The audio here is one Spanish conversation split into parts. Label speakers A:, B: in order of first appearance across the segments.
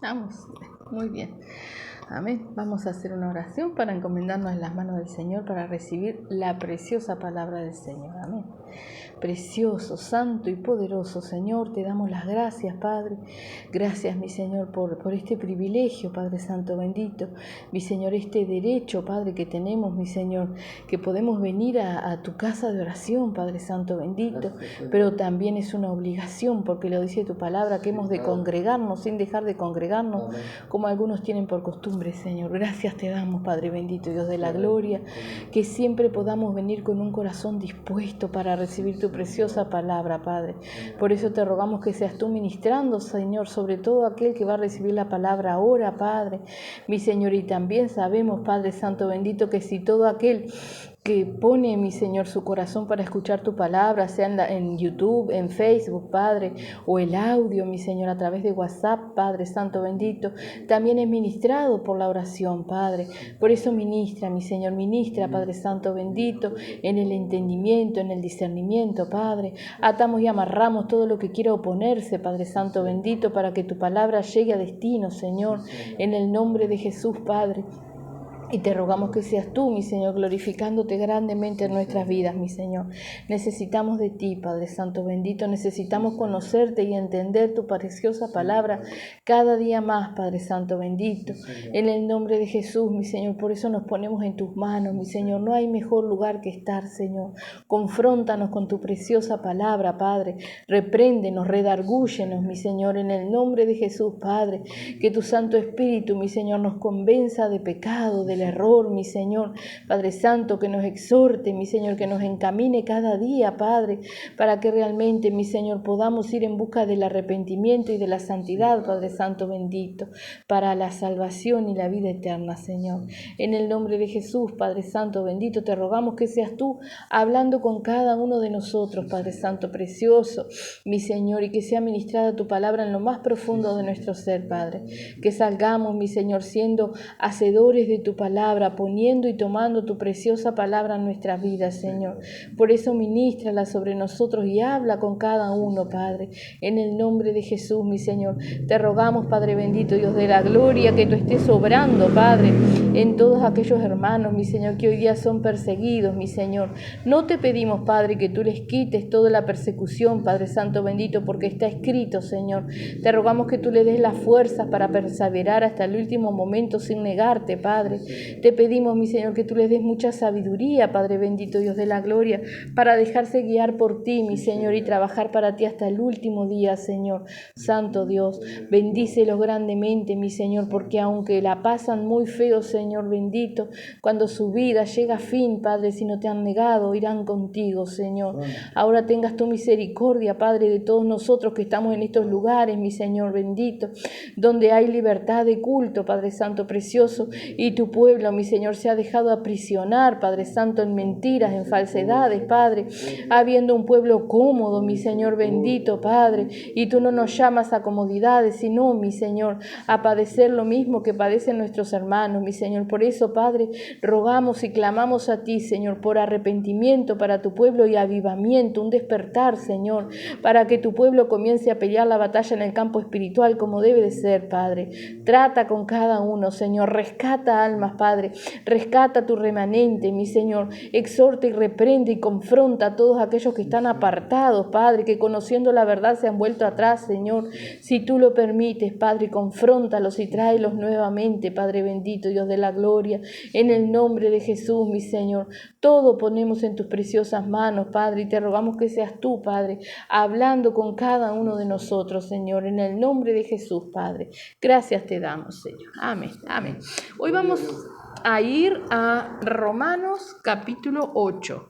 A: Vamos, muy bien. Amén. Vamos a hacer una oración para encomendarnos en las manos del Señor para recibir la preciosa palabra del Señor. Amén. Precioso, santo y poderoso Señor, te damos las gracias, Padre. Gracias, mi Señor, por este privilegio, Padre Santo bendito. Mi Señor, este derecho, Padre, que tenemos, mi Señor, que podemos venir a tu casa de oración, Padre Santo bendito. Pero también es una obligación, porque lo dice tu palabra, que hemos de congregarnos sin dejar de congregarnos, como algunos tienen por costumbre, Señor. Gracias te damos, Padre bendito, Dios de la gloria, que siempre podamos venir con un corazón dispuesto para recibir tu preciosa palabra, Padre. Por eso te rogamos que seas tú ministrando, Señor, sobre todo aquel que va a recibir la palabra ahora, Padre, mi Señor. Y también sabemos, Padre Santo bendito, que si todo aquel que pone, mi Señor, su corazón para escuchar tu palabra, sea en YouTube, en Facebook, Padre, o el audio, mi Señor, a través de WhatsApp, Padre Santo bendito, también es ministrado por la oración, Padre. Por eso ministra, mi Señor, ministra, Padre Santo bendito, en el entendimiento, en el discernimiento, Padre. Atamos y amarramos todo lo que quiera oponerse, Padre Santo bendito, para que tu palabra llegue a destino, Señor, en el nombre de Jesús, Padre. Y te rogamos que seas tú, mi Señor, glorificándote grandemente en nuestras vidas, mi Señor. Necesitamos de ti, Padre Santo bendito. Necesitamos conocerte y entender tu preciosa palabra cada día más, Padre Santo bendito. En el nombre de Jesús, mi Señor. Por eso nos ponemos en tus manos, mi Señor. No hay mejor lugar que estar, Señor. Confróntanos con tu preciosa palabra, Padre. Repréndenos, redargúyenos, mi Señor. En el nombre de Jesús, Padre. Que tu Santo Espíritu, mi Señor, nos convenza de pecado, del error, mi Señor, Padre Santo, que nos exhorte, mi Señor, que nos encamine cada día, Padre, para que realmente, mi Señor, podamos ir en busca del arrepentimiento y de la santidad, Padre Santo bendito, para la salvación y la vida eterna, Señor. En el nombre de Jesús, Padre Santo bendito, te rogamos que seas tú hablando con cada uno de nosotros, Padre Santo precioso, mi Señor, y que sea ministrada tu palabra en lo más profundo de nuestro ser, Padre. Que salgamos, mi Señor, siendo hacedores de tu palabra, poniendo y tomando tu preciosa palabra en nuestras vidas, Señor. Por eso ministrala sobre nosotros y habla con cada uno, Padre. En el nombre de Jesús, mi Señor. Te rogamos, Padre bendito, Dios de la gloria, que tú estés obrando, Padre, en todos aquellos hermanos, mi Señor, que hoy día son perseguidos, mi Señor. No te pedimos, Padre, que tú les quites toda la persecución, Padre Santo bendito, porque está escrito, Señor. Te rogamos que tú le des las fuerzas para perseverar hasta el último momento sin negarte, Padre. Te pedimos, mi Señor, que tú les des mucha sabiduría, Padre bendito, Dios de la gloria, para dejarse guiar por ti, mi Señor, y trabajar para ti hasta el último día, Señor. Santo Dios, bendícelos grandemente, mi Señor, porque aunque la pasan muy feo, Señor bendito, cuando su vida llega a fin, Padre, si no te han negado, irán contigo, Señor. Ahora tengas tu misericordia, Padre, de todos nosotros que estamos en estos lugares, mi Señor bendito, donde hay libertad de culto, Padre Santo precioso, y tu pueblo, mi Señor, se ha dejado aprisionar, Padre Santo, en mentiras, en falsedades, Padre, habiendo un pueblo cómodo, mi Señor bendito, Padre, y tú no nos llamas a comodidades, sino, mi Señor, a padecer lo mismo que padecen nuestros hermanos, mi Señor. Por eso, Padre, rogamos y clamamos a ti, Señor, por arrepentimiento para tu pueblo y avivamiento, un despertar, Señor, para que tu pueblo comience a pelear la batalla en el campo espiritual como debe de ser, Padre. Trata con cada uno, Señor, rescata almas, Padre, rescata tu remanente, mi Señor, exhorta y reprende y confronta a todos aquellos que están apartados, Padre, que conociendo la verdad se han vuelto atrás, Señor. Si tú lo permites, Padre, confróntalos y tráelos nuevamente, Padre bendito, Dios de la gloria, en el nombre de Jesús, mi Señor. Todo ponemos en tus preciosas manos, Padre, y te rogamos que seas tú, Padre, hablando con cada uno de nosotros, Señor, en el nombre de Jesús, Padre. Gracias te damos, Señor. Amén, amén. Hoy vamos a ir a Romanos capítulo 8.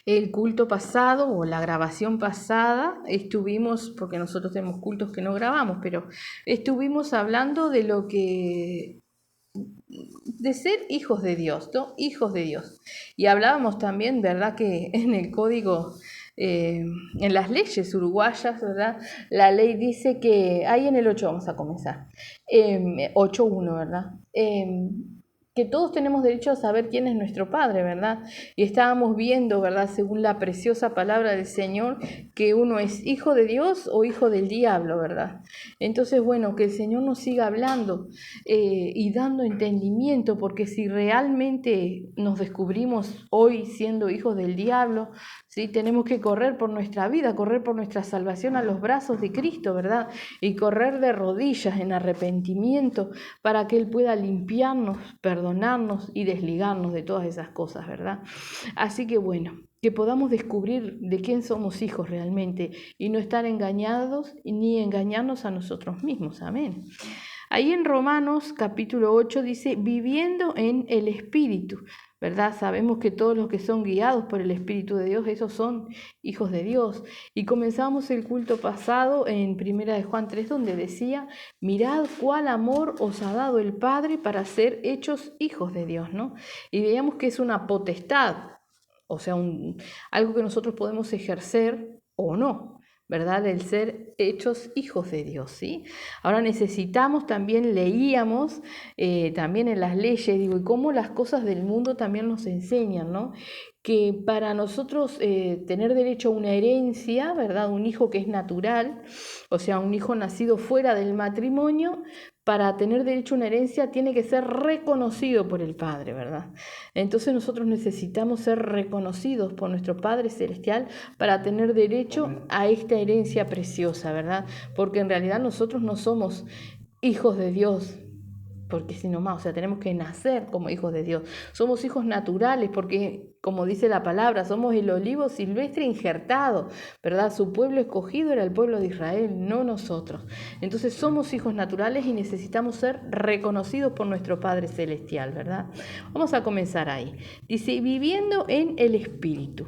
A: El culto pasado o la grabación pasada estuvimos, porque nosotros tenemos cultos que no grabamos, pero estuvimos hablando de lo que, de ser hijos de Dios, ¿no? Hijos de Dios. Y hablábamos también, ¿verdad?, que en el código, en las leyes uruguayas, ¿verdad?, la ley dice que, ahí en el 8 vamos a comenzar, 8.1, ¿verdad?, que todos tenemos derecho a saber quién es nuestro Padre, ¿verdad? Y estábamos viendo, ¿verdad?, según la preciosa palabra del Señor, que uno es hijo de Dios o hijo del diablo, ¿verdad? Entonces, bueno, que el Señor nos siga hablando y dando entendimiento, porque si realmente nos descubrimos hoy siendo hijos del diablo, ¿sí?, tenemos que correr por nuestra vida, correr por nuestra salvación a los brazos de Cristo, ¿verdad? Y correr de rodillas en arrepentimiento para que Él pueda limpiarnos, perdonarnos y desligarnos de todas esas cosas, ¿verdad? Así que bueno, que podamos descubrir de quién somos hijos realmente y no estar engañados ni engañarnos a nosotros mismos. Amén. Ahí en Romanos capítulo 8 dice, viviendo en el Espíritu, ¿verdad? Sabemos que todos los que son guiados por el Espíritu de Dios, esos son hijos de Dios. Y comenzamos el culto pasado en 1 de Juan 3, donde decía, mirad cuál amor os ha dado el Padre para ser hechos hijos de Dios, ¿no? Y veíamos que es una potestad, o sea, algo que nosotros podemos ejercer o no, ¿verdad? El ser hechos hijos de Dios, ¿sí? Ahora necesitamos, también leíamos, también en las leyes, digo, y cómo las cosas del mundo también nos enseñan, ¿no? Que para nosotros tener derecho a una herencia, ¿verdad? Un hijo que es natural, o sea, un hijo nacido fuera del matrimonio, para tener derecho a una herencia tiene que ser reconocido por el Padre, ¿verdad? Entonces nosotros necesitamos ser reconocidos por nuestro Padre Celestial para tener derecho a esta herencia preciosa, ¿verdad? Porque en realidad nosotros no somos hijos de Dios, porque si no más, o sea, tenemos que nacer como hijos de Dios. Somos hijos naturales porque, como dice la palabra, somos el olivo silvestre injertado, ¿verdad? Su pueblo escogido era el pueblo de Israel, no nosotros. Entonces somos hijos naturales y necesitamos ser reconocidos por nuestro Padre Celestial, ¿verdad? Vamos a comenzar ahí. Dice, viviendo en el Espíritu.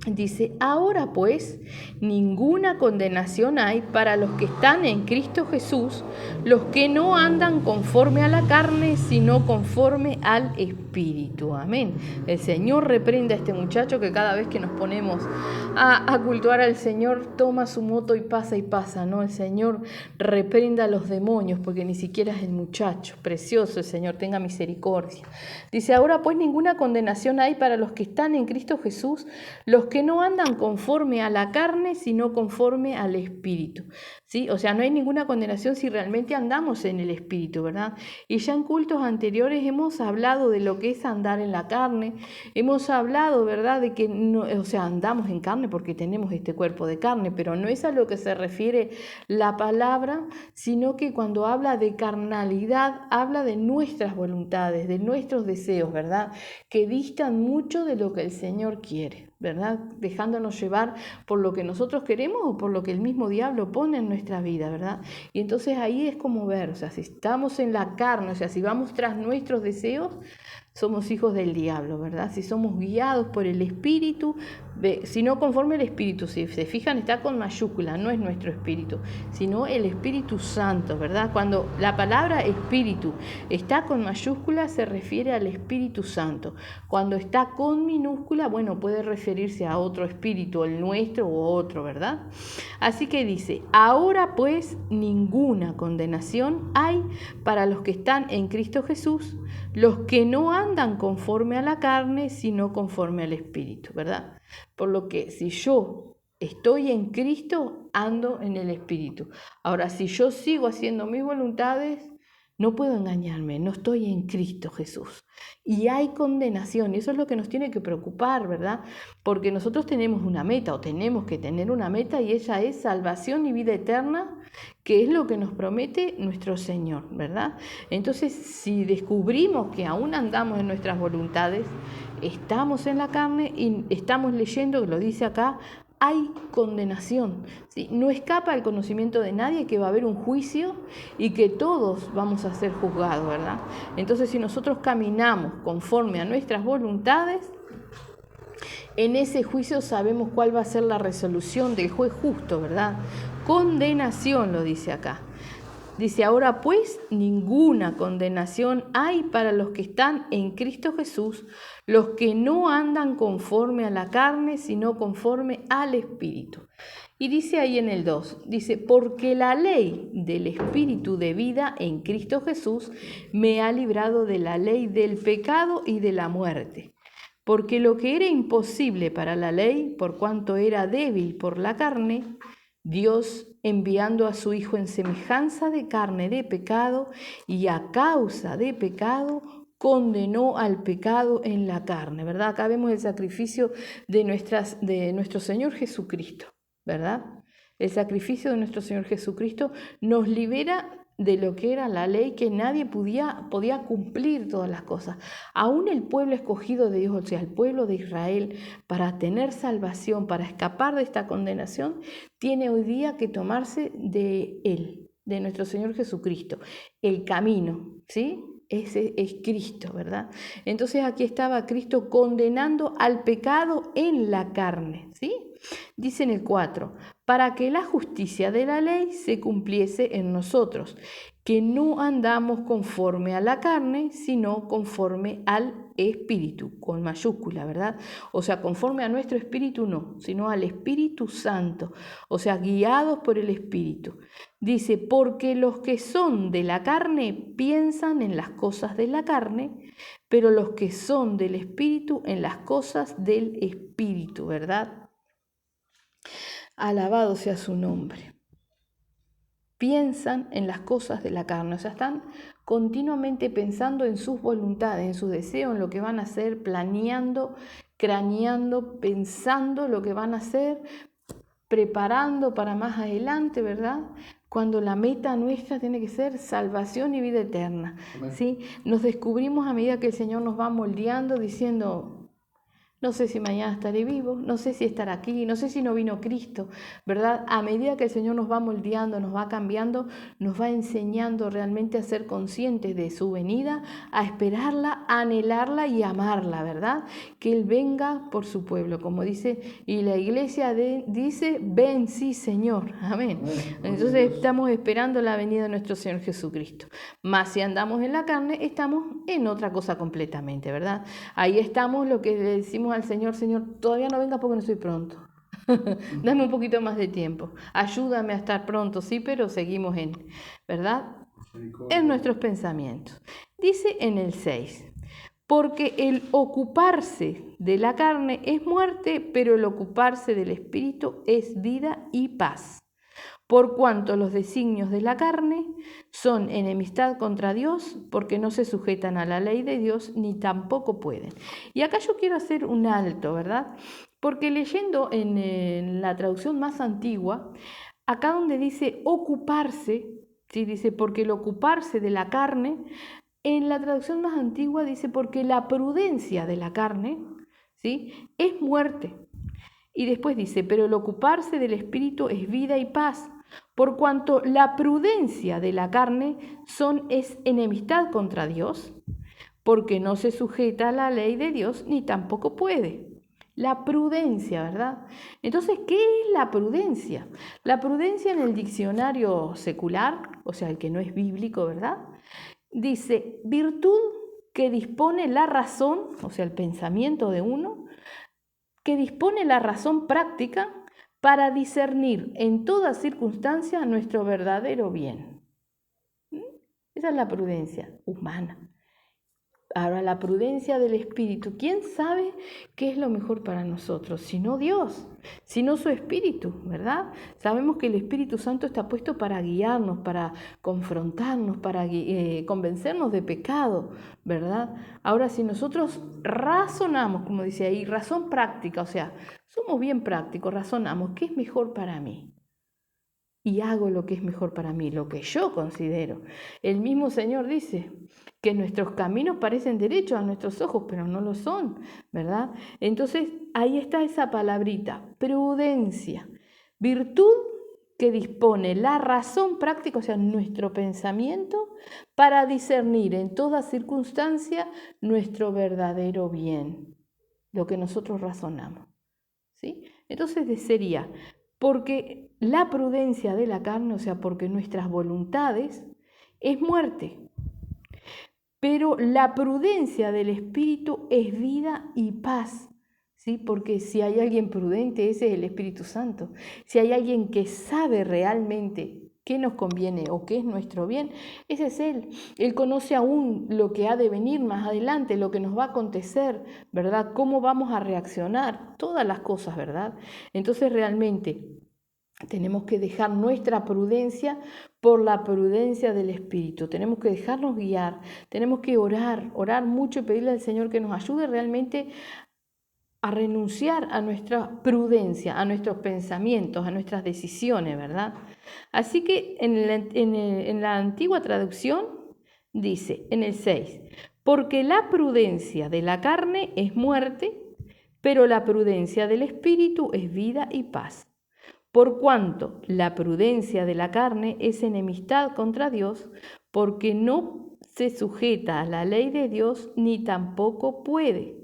A: Dice, ahora pues, ninguna condenación hay para los que están en Cristo Jesús, los que no andan conforme a la carne, sino conforme al Espíritu. Amén. El Señor reprenda a este muchacho que cada vez que nos ponemos a cultuar al Señor, toma su moto y pasa, ¿no? El Señor reprenda a los demonios, porque ni siquiera es el muchacho. Precioso el Señor, tenga misericordia. Dice, ahora pues, ninguna condenación hay para los que están en Cristo Jesús, los que no andan conforme a la carne, sino conforme al Espíritu, ¿sí? O sea, no hay ninguna condenación si realmente andamos en el Espíritu, ¿verdad? Y ya en cultos anteriores hemos hablado de lo que es andar en la carne, hemos hablado, ¿verdad?, de que, no, o sea, andamos en carne porque tenemos este cuerpo de carne, pero no es a lo que se refiere la palabra, sino que cuando habla de carnalidad, habla de nuestras voluntades, de nuestros deseos, ¿verdad?, que distan mucho de lo que el Señor quiere, ¿verdad? Dejándonos llevar por lo que nosotros queremos o por lo que el mismo diablo pone en nuestra vida, ¿verdad? Y entonces ahí es como ver, o sea, si estamos en la carne, o sea, si vamos tras nuestros deseos, somos hijos del diablo, ¿verdad? Si somos guiados por el Espíritu, si no conforme el Espíritu, si se fijan, está con mayúscula, no es nuestro Espíritu, sino el Espíritu Santo, ¿verdad? Cuando la palabra Espíritu está con mayúscula, se refiere al Espíritu Santo. Cuando está con minúscula, bueno, puede referirse a otro espíritu, el nuestro u otro, ¿verdad? Así que dice, ahora pues ninguna condenación hay para los que están en Cristo Jesús, los que no andan conforme a la carne, sino conforme al Espíritu, ¿verdad? Por lo que si yo estoy en Cristo, ando en el Espíritu. Ahora, si yo sigo haciendo mis voluntades, no puedo engañarme, no estoy en Cristo Jesús. Y hay condenación, y eso es lo que nos tiene que preocupar, ¿verdad? Porque nosotros tenemos una meta, o tenemos que tener una meta, y ella es salvación y vida eterna, que es lo que nos promete nuestro Señor, ¿verdad? Entonces, si descubrimos que aún andamos en nuestras voluntades, estamos en la carne y estamos leyendo, lo dice acá, hay condenación, ¿sí? No escapa el conocimiento de nadie que va a haber un juicio y que todos vamos a ser juzgados, ¿verdad? Entonces, si nosotros caminamos conforme a nuestras voluntades, en ese juicio sabemos cuál va a ser la resolución del juez justo, ¿verdad? Condenación, lo dice acá. Dice, ahora pues, ninguna condenación hay para los que están en Cristo Jesús, los que no andan conforme a la carne, sino conforme al Espíritu. Y dice ahí en el 2, dice, porque la ley del Espíritu de vida en Cristo Jesús me ha librado de la ley del pecado y de la muerte. Porque lo que era imposible para la ley, por cuanto era débil por la carne, Dios, enviando a su Hijo en semejanza de carne de pecado y a causa de pecado, condenó al pecado en la carne, ¿verdad? Acá vemos el sacrificio de nuestro Señor Jesucristo, ¿verdad? El sacrificio de nuestro Señor Jesucristo nos libera de lo que era la ley, que nadie podía cumplir todas las cosas. Aún el pueblo escogido de Dios, o sea, el pueblo de Israel, para tener salvación, para escapar de esta condenación, tiene hoy día que tomarse de Él, de nuestro Señor Jesucristo, el camino, ¿sí? Ese es Cristo, ¿verdad? Entonces aquí estaba Cristo condenando al pecado en la carne, ¿sí? Dice en el 4, para que la justicia de la ley se cumpliese en nosotros, que no andamos conforme a la carne, sino conforme al Espíritu, con mayúscula, ¿verdad? O sea, conforme a nuestro Espíritu no, sino al Espíritu Santo, o sea, guiados por el Espíritu. Dice, porque los que son de la carne piensan en las cosas de la carne, pero los que son del Espíritu en las cosas del Espíritu, ¿verdad? Alabado sea su nombre. Piensan en las cosas de la carne, o sea, están continuamente pensando en sus voluntades, en sus deseos, en lo que van a hacer, planeando, craneando, pensando lo que van a hacer, preparando para más adelante, ¿verdad? Cuando la meta nuestra tiene que ser salvación y vida eterna, ¿sí? Nos descubrimos a medida que el Señor nos va moldeando, diciendo, no sé si mañana estaré vivo, no sé si estaré aquí, no sé si no vino Cristo, ¿verdad? A medida que el Señor nos va moldeando, nos va cambiando, nos va enseñando realmente a ser conscientes de su venida, a esperarla, a anhelarla y amarla, ¿verdad? Que Él venga por su pueblo, como dice, y la iglesia dice, ven sí Señor, amén. Entonces estamos esperando la venida de nuestro Señor Jesucristo. Más si andamos en la carne, estamos en otra cosa completamente, ¿verdad? Ahí estamos lo que le decimos al Señor, Señor, todavía no venga porque no estoy pronto. Dame un poquito más de tiempo. Ayúdame a estar pronto, sí, pero seguimos ¿verdad? En nuestros pensamientos. Dice en el 6, porque el ocuparse de la carne es muerte, pero el ocuparse del Espíritu es vida y paz. Por cuanto los designios de la carne son enemistad contra Dios, porque no se sujetan a la ley de Dios, ni tampoco pueden. Y acá yo quiero hacer un alto, ¿verdad? Porque leyendo en la traducción más antigua, acá donde dice ocuparse, ¿sí? Dice porque el ocuparse de la carne, en la traducción más antigua dice porque la prudencia de la carne, ¿sí? Es muerte. Y después dice, pero el ocuparse del Espíritu es vida y paz, por cuanto la prudencia de la carne es enemistad contra Dios, porque no se sujeta a la ley de Dios ni tampoco puede. La prudencia, ¿verdad? Entonces, ¿qué es la prudencia? La prudencia en el diccionario secular, o sea, el que no es bíblico, ¿verdad? Dice, virtud que dispone la razón, o sea, el pensamiento de uno, que dispone la razón práctica para discernir en toda circunstancia nuestro verdadero bien. Esa es la prudencia humana. Ahora, la prudencia del Espíritu. ¿Quién sabe qué es lo mejor para nosotros? Sino Dios, sino su Espíritu, ¿verdad? Sabemos que el Espíritu Santo está puesto para guiarnos, para confrontarnos, para convencernos de pecado, ¿verdad? Ahora, si nosotros razonamos, como dice ahí, razón práctica, o sea, somos bien prácticos, razonamos, ¿qué es mejor para mí? Y hago lo que es mejor para mí, lo que yo considero. El mismo Señor dice que nuestros caminos parecen derechos a nuestros ojos, pero no lo son, ¿verdad? Entonces, ahí está esa palabrita, prudencia, virtud que dispone la razón práctica, o sea, nuestro pensamiento, para discernir en toda circunstancia nuestro verdadero bien, lo que nosotros razonamos, ¿sí? Entonces sería, porque la prudencia de la carne, o sea, porque nuestras voluntades, es muerte. Pero la prudencia del Espíritu es vida y paz, ¿sí? Porque si hay alguien prudente, ese es el Espíritu Santo. Si hay alguien que sabe realmente qué nos conviene o qué es nuestro bien, ese es Él. Él conoce aún lo que ha de venir más adelante, lo que nos va a acontecer, ¿verdad? Cómo vamos a reaccionar, todas las cosas, ¿verdad? Entonces realmente tenemos que dejar nuestra prudencia por la prudencia del Espíritu. Tenemos que dejarnos guiar, tenemos que orar mucho y pedirle al Señor que nos ayude realmente a renunciar a nuestra prudencia, a nuestros pensamientos, a nuestras decisiones, ¿verdad? Así que en la antigua traducción dice, en el 6, porque la prudencia de la carne es muerte, pero la prudencia del Espíritu es vida y paz. Por cuanto la prudencia de la carne es enemistad contra Dios, porque no se sujeta a la ley de Dios ni tampoco puede.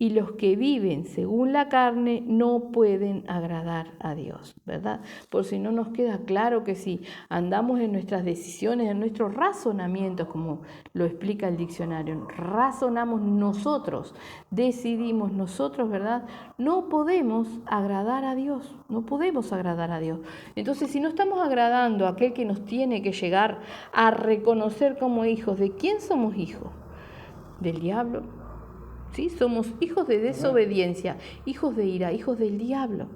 A: Y los que viven según la carne no pueden agradar a Dios, ¿verdad? Por si no nos queda claro que si andamos en nuestras decisiones, en nuestros razonamientos, como lo explica el diccionario, razonamos nosotros, decidimos nosotros, ¿verdad? No podemos agradar a Dios, no podemos agradar a Dios. Entonces, si no estamos agradando a aquel que nos tiene que llegar a reconocer como hijos, ¿de quién somos hijos? ¿Del diablo? ¿Sí? Somos hijos de desobediencia, hijos de ira, hijos del diablo,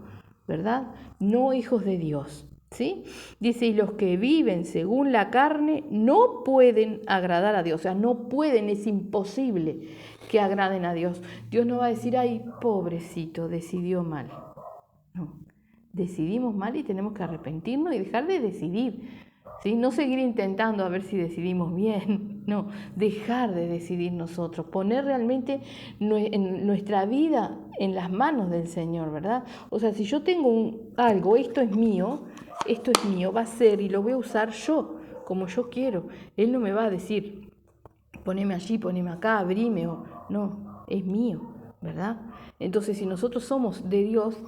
A: ¿verdad? No hijos de Dios, ¿sí? Dice, y los que viven según la carne no pueden agradar a Dios, o sea, no pueden, es imposible que agraden a Dios. Dios no va a decir, ay, pobrecito, decidió mal. No, decidimos mal y tenemos que arrepentirnos y dejar de decidir. ¿Sí? No seguir intentando a ver si decidimos bien, no, dejar de decidir nosotros, poner realmente nuestra vida en las manos del Señor, ¿verdad? O sea, si yo tengo algo, esto es mío, va a ser y lo voy a usar yo, como yo quiero. Él no me va a decir, poneme allí, poneme acá, abrime, o no, es mío, ¿verdad? Entonces, si nosotros somos de Dios,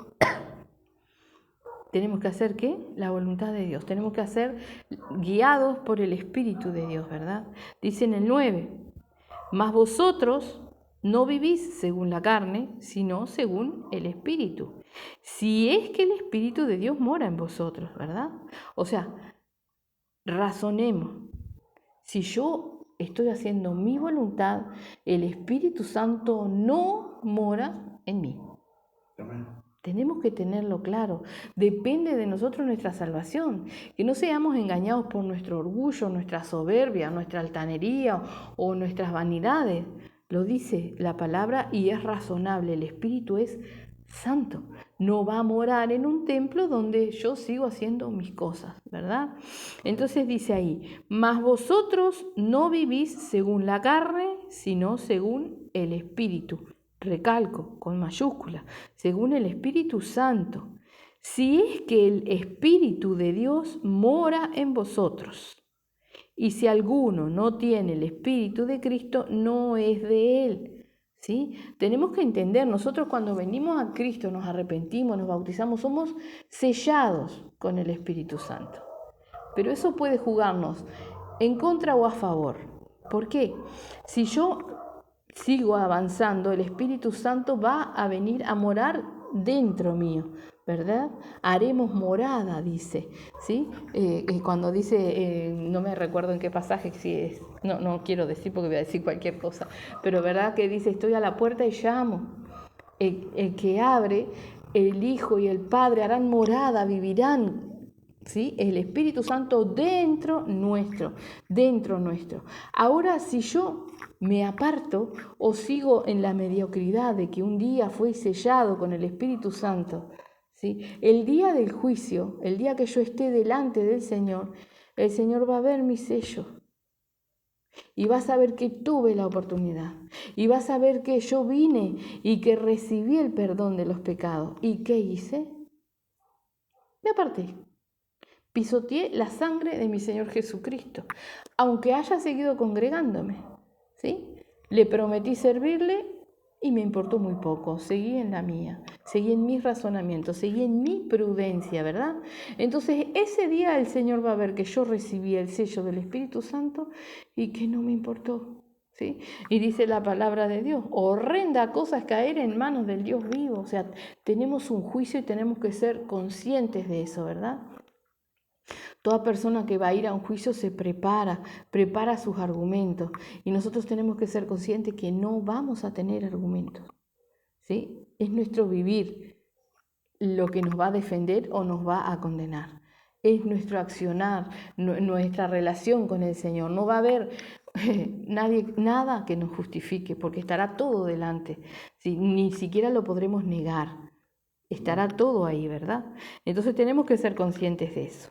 A: tenemos que hacer ¿qué? La voluntad de Dios. Tenemos que hacer guiados por el Espíritu de Dios, ¿verdad? Dice en el 9, mas vosotros no vivís según la carne, sino según el Espíritu. Si es que el Espíritu de Dios mora en vosotros, ¿verdad? O sea, razonemos. Si yo estoy haciendo mi voluntad, el Espíritu Santo no mora en mí. Amén. Tenemos que tenerlo claro. Depende de nosotros nuestra salvación. Que no seamos engañados por nuestro orgullo, nuestra soberbia, nuestra altanería o nuestras vanidades. Lo dice la palabra y es razonable. El Espíritu es santo. No va a morar en un templo donde yo sigo haciendo mis cosas, ¿verdad? Entonces dice ahí, mas vosotros no vivís según la carne, sino según el Espíritu. Recalco, con mayúscula, según el Espíritu Santo, si es que el Espíritu de Dios mora en vosotros. Y si alguno no tiene el Espíritu de Cristo, no es de él. ¿Sí? Tenemos que entender, nosotros cuando venimos a Cristo, nos arrepentimos, nos bautizamos, somos sellados con el Espíritu Santo. Pero eso puede jugarnos en contra o a favor. ¿Por qué? Si yo sigo avanzando, el Espíritu Santo va a venir a morar dentro mío, ¿verdad? Haremos morada, dice, ¿sí? Cuando dice, no me recuerdo en qué pasaje, si es, no quiero decir porque voy a decir cualquier cosa, pero ¿verdad? Que dice, estoy a la puerta y llamo. El que abre, el Hijo y el Padre harán morada, vivirán, ¿sí? El Espíritu Santo dentro nuestro. Ahora, si yo me aparto o sigo en la mediocridad de que un día fui sellado con el Espíritu Santo, ¿sí? El día del juicio, el día que yo esté delante del Señor, el Señor va a ver mi sello. Y vas a ver que tuve la oportunidad. Y vas a ver que yo vine y que recibí el perdón de los pecados. ¿Y qué hice? Me aparté. Pisoteé la sangre de mi Señor Jesucristo, aunque haya seguido congregándome, ¿sí? Le prometí servirle y me importó muy poco, seguí en la mía, seguí en mis razonamientos, seguí en mi prudencia, ¿verdad? Entonces ese día el Señor va a ver que yo recibí el sello del Espíritu Santo y que no me importó, ¿sí? Y dice la palabra de Dios, horrenda cosa es caer en manos del Dios vivo. O sea, tenemos un juicio y tenemos que ser conscientes de eso, ¿verdad? Toda persona que va a ir a un juicio se prepara sus argumentos. Y nosotros tenemos que ser conscientes que no vamos a tener argumentos, ¿sí? Es nuestro vivir lo que nos va a defender o nos va a condenar. Es nuestro accionar, nuestra relación con el Señor. No va a haber nada que nos justifique, porque estará todo delante. ¿Sí? Ni siquiera lo podremos negar. Estará todo ahí, ¿verdad? Entonces tenemos que ser conscientes de eso.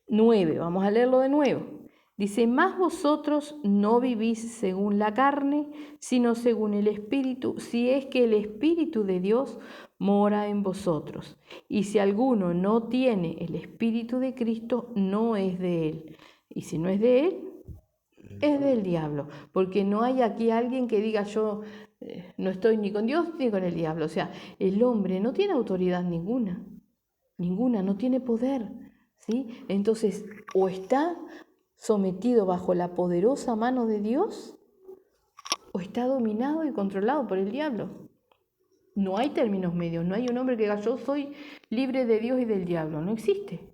A: 9, vamos a leerlo de nuevo. Dice, mas vosotros no vivís según la carne, sino según el Espíritu, si es que el Espíritu de Dios mora en vosotros. Y si alguno no tiene el Espíritu de Cristo, no es de él. Y si no es de él, es del diablo. Porque no hay aquí alguien que diga yo no estoy ni con Dios ni con el diablo. O sea, el hombre no tiene autoridad ninguna, no tiene poder. ¿Sí? Entonces, o está sometido bajo la poderosa mano de Dios, o está dominado y controlado por el diablo. No hay términos medios, no hay un hombre que diga yo soy libre de Dios y del diablo. No existe,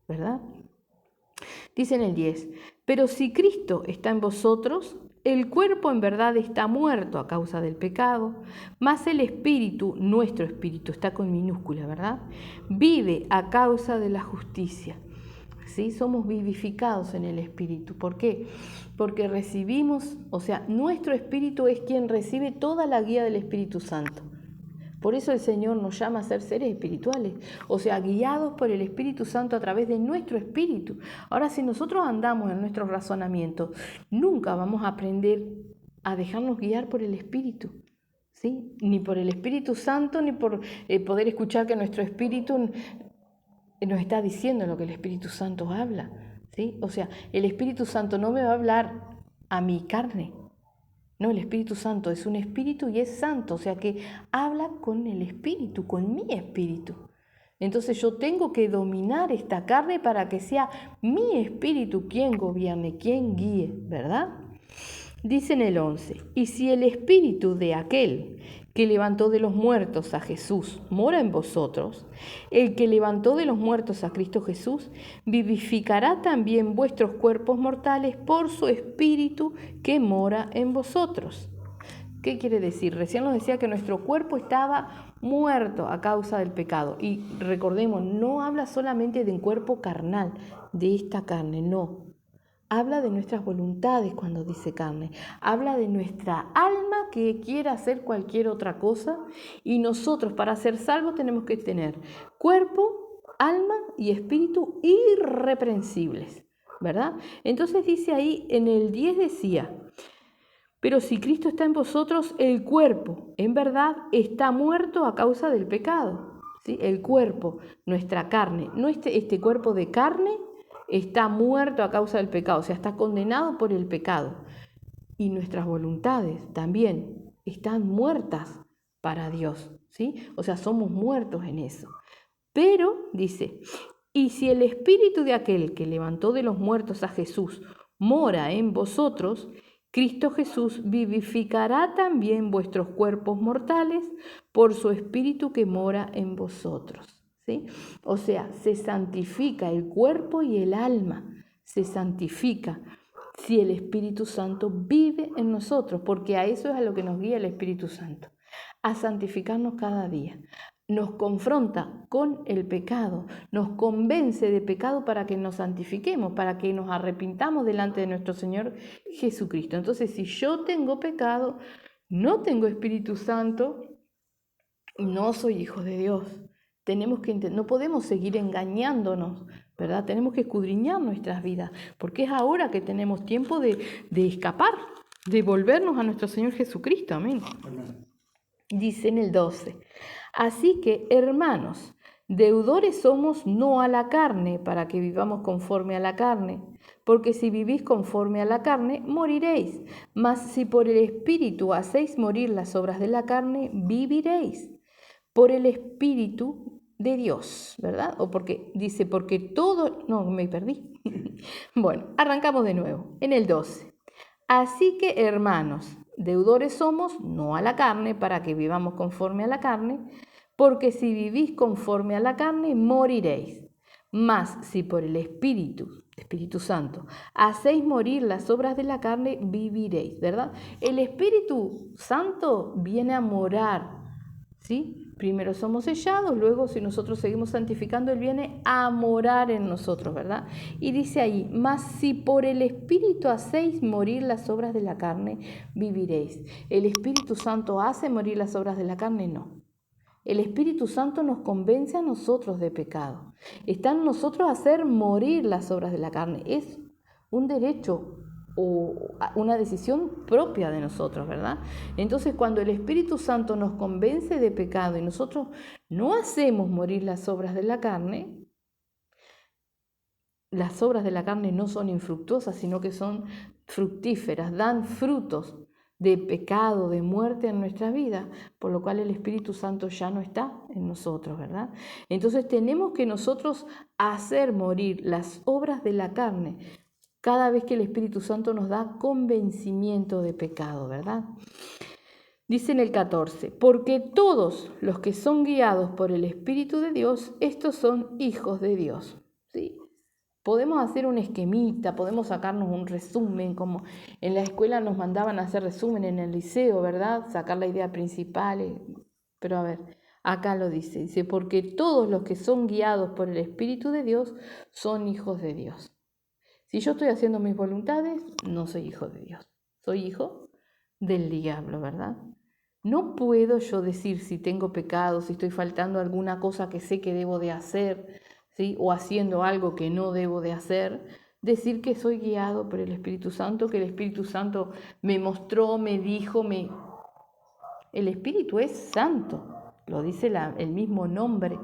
A: ¿verdad? Dice en el 10, pero si Cristo está en vosotros, el cuerpo en verdad está muerto a causa del pecado, mas el espíritu, nuestro espíritu, está con minúscula, ¿verdad? Vive a causa de la justicia. ¿Sí? Somos vivificados en el espíritu. ¿Por qué? Porque recibimos, o sea, nuestro espíritu es quien recibe toda la guía del Espíritu Santo. Por eso el Señor nos llama a ser seres espirituales, o sea, guiados por el Espíritu Santo a través de nuestro espíritu. Ahora, si nosotros andamos en nuestro razonamiento, nunca vamos a aprender a dejarnos guiar por el Espíritu, ¿sí? Ni por el Espíritu Santo, ni por poder escuchar que nuestro espíritu nos está diciendo lo que el Espíritu Santo habla, ¿sí? O sea, el Espíritu Santo no me va a hablar a mi carne. No, el Espíritu Santo es un espíritu y es santo, o sea que habla con el espíritu, con mi espíritu. Entonces yo tengo que dominar esta carne para que sea mi espíritu quien gobierne, quien guíe, ¿verdad? Dice en el 11, y si el espíritu de aquel que levantó de los muertos a Jesús mora en vosotros, el que levantó de los muertos a Cristo Jesús, vivificará también vuestros cuerpos mortales por su espíritu que mora en vosotros. ¿Qué quiere decir? Recién nos decía que nuestro cuerpo estaba muerto a causa del pecado. Y recordemos, no habla solamente de un cuerpo carnal, de esta carne, no. Habla de nuestras voluntades cuando dice carne. Habla de nuestra alma que quiere hacer cualquier otra cosa. Y nosotros para ser salvos tenemos que tener cuerpo, alma y espíritu irreprensibles, ¿verdad? Entonces dice ahí, en el 10 decía, pero si Cristo está en vosotros, el cuerpo, en verdad, está muerto a causa del pecado. ¿Sí? El cuerpo, nuestra carne, no este cuerpo de carne está muerto a causa del pecado, o sea, está condenado por el pecado. Y nuestras voluntades también están muertas para Dios, ¿sí? O sea, somos muertos en eso. Pero, dice, y si el espíritu de aquel que levantó de los muertos a Jesús mora en vosotros, Cristo Jesús vivificará también vuestros cuerpos mortales por su espíritu que mora en vosotros. ¿Sí? O sea, se santifica el cuerpo y el alma, se santifica si el Espíritu Santo vive en nosotros, porque a eso es a lo que nos guía el Espíritu Santo, a santificarnos cada día. Nos confronta con el pecado, nos convence de pecado para que nos santifiquemos, para que nos arrepintamos delante de nuestro Señor Jesucristo. Entonces, si yo tengo pecado, no tengo Espíritu Santo, no soy hijo de Dios. No podemos seguir engañándonos, ¿verdad? Tenemos que escudriñar nuestras vidas, porque es ahora que tenemos tiempo de escapar, de volvernos a nuestro Señor Jesucristo. Amén. Dice en el 12, así que, hermanos, deudores somos no a la carne, para que vivamos conforme a la carne, porque si vivís conforme a la carne, moriréis, mas si por el Espíritu hacéis morir las obras de la carne, viviréis. Por el Espíritu de Dios, ¿verdad? O porque dice, porque todo... No, me perdí. Bueno, arrancamos de nuevo. En el 12. Así que, hermanos, deudores somos, no a la carne, para que vivamos conforme a la carne, porque si vivís conforme a la carne, moriréis. Mas si por el Espíritu Santo, hacéis morir las obras de la carne, viviréis, ¿verdad? El Espíritu Santo viene a morar, ¿sí? Primero somos sellados, luego si nosotros seguimos santificando, Él viene a morar en nosotros, ¿verdad? Y dice ahí, mas si por el Espíritu hacéis morir las obras de la carne, viviréis. ¿El Espíritu Santo hace morir las obras de la carne? No. El Espíritu Santo nos convence a nosotros de pecado. Está en nosotros hacer morir las obras de la carne. Es un derecho o una decisión propia de nosotros, ¿verdad? Entonces, cuando el Espíritu Santo nos convence de pecado y nosotros no hacemos morir las obras de la carne no son infructuosas, sino que son fructíferas, dan frutos de pecado, de muerte en nuestra vida, por lo cual el Espíritu Santo ya no está en nosotros, ¿verdad? Entonces tenemos que nosotros hacer morir las obras de la carne cada vez que el Espíritu Santo nos da convencimiento de pecado, ¿verdad? Dice en el 14, porque todos los que son guiados por el Espíritu de Dios, estos son hijos de Dios, ¿sí? Podemos hacer un esquemita, podemos sacarnos un resumen, como en la escuela nos mandaban a hacer resumen en el liceo, ¿verdad? Sacar la idea principal, pero a ver, acá lo dice, porque todos los que son guiados por el Espíritu de Dios son hijos de Dios. Si yo estoy haciendo mis voluntades, no soy hijo de Dios, soy hijo del diablo, ¿verdad? No puedo yo decir si tengo pecado, si estoy faltando alguna cosa que sé que debo de hacer, ¿sí? O haciendo algo que no debo de hacer, decir que soy guiado por el Espíritu Santo, que el Espíritu Santo me mostró, me dijo, El Espíritu es santo, lo dice el mismo nombre.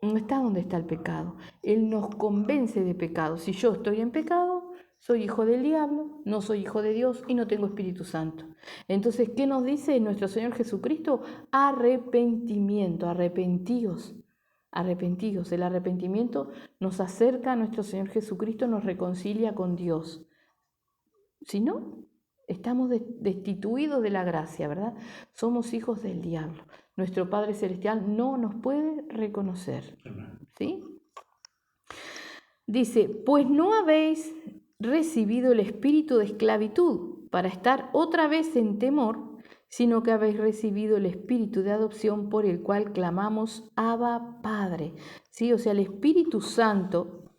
A: No está donde está el pecado. Él nos convence de pecado. Si yo estoy en pecado, soy hijo del diablo, no soy hijo de Dios y no tengo Espíritu Santo. Entonces, ¿qué nos dice nuestro Señor Jesucristo? Arrepentimiento, arrepentíos. Arrepentidos. El arrepentimiento nos acerca a nuestro Señor Jesucristo, nos reconcilia con Dios. Si no, estamos destituidos de la gracia, ¿verdad? Somos hijos del diablo. Nuestro Padre Celestial no nos puede reconocer, ¿sí? Dice, pues no habéis recibido el espíritu de esclavitud para estar otra vez en temor, sino que habéis recibido el espíritu de adopción por el cual clamamos Abba Padre. ¿Sí? O sea, el Espíritu Santo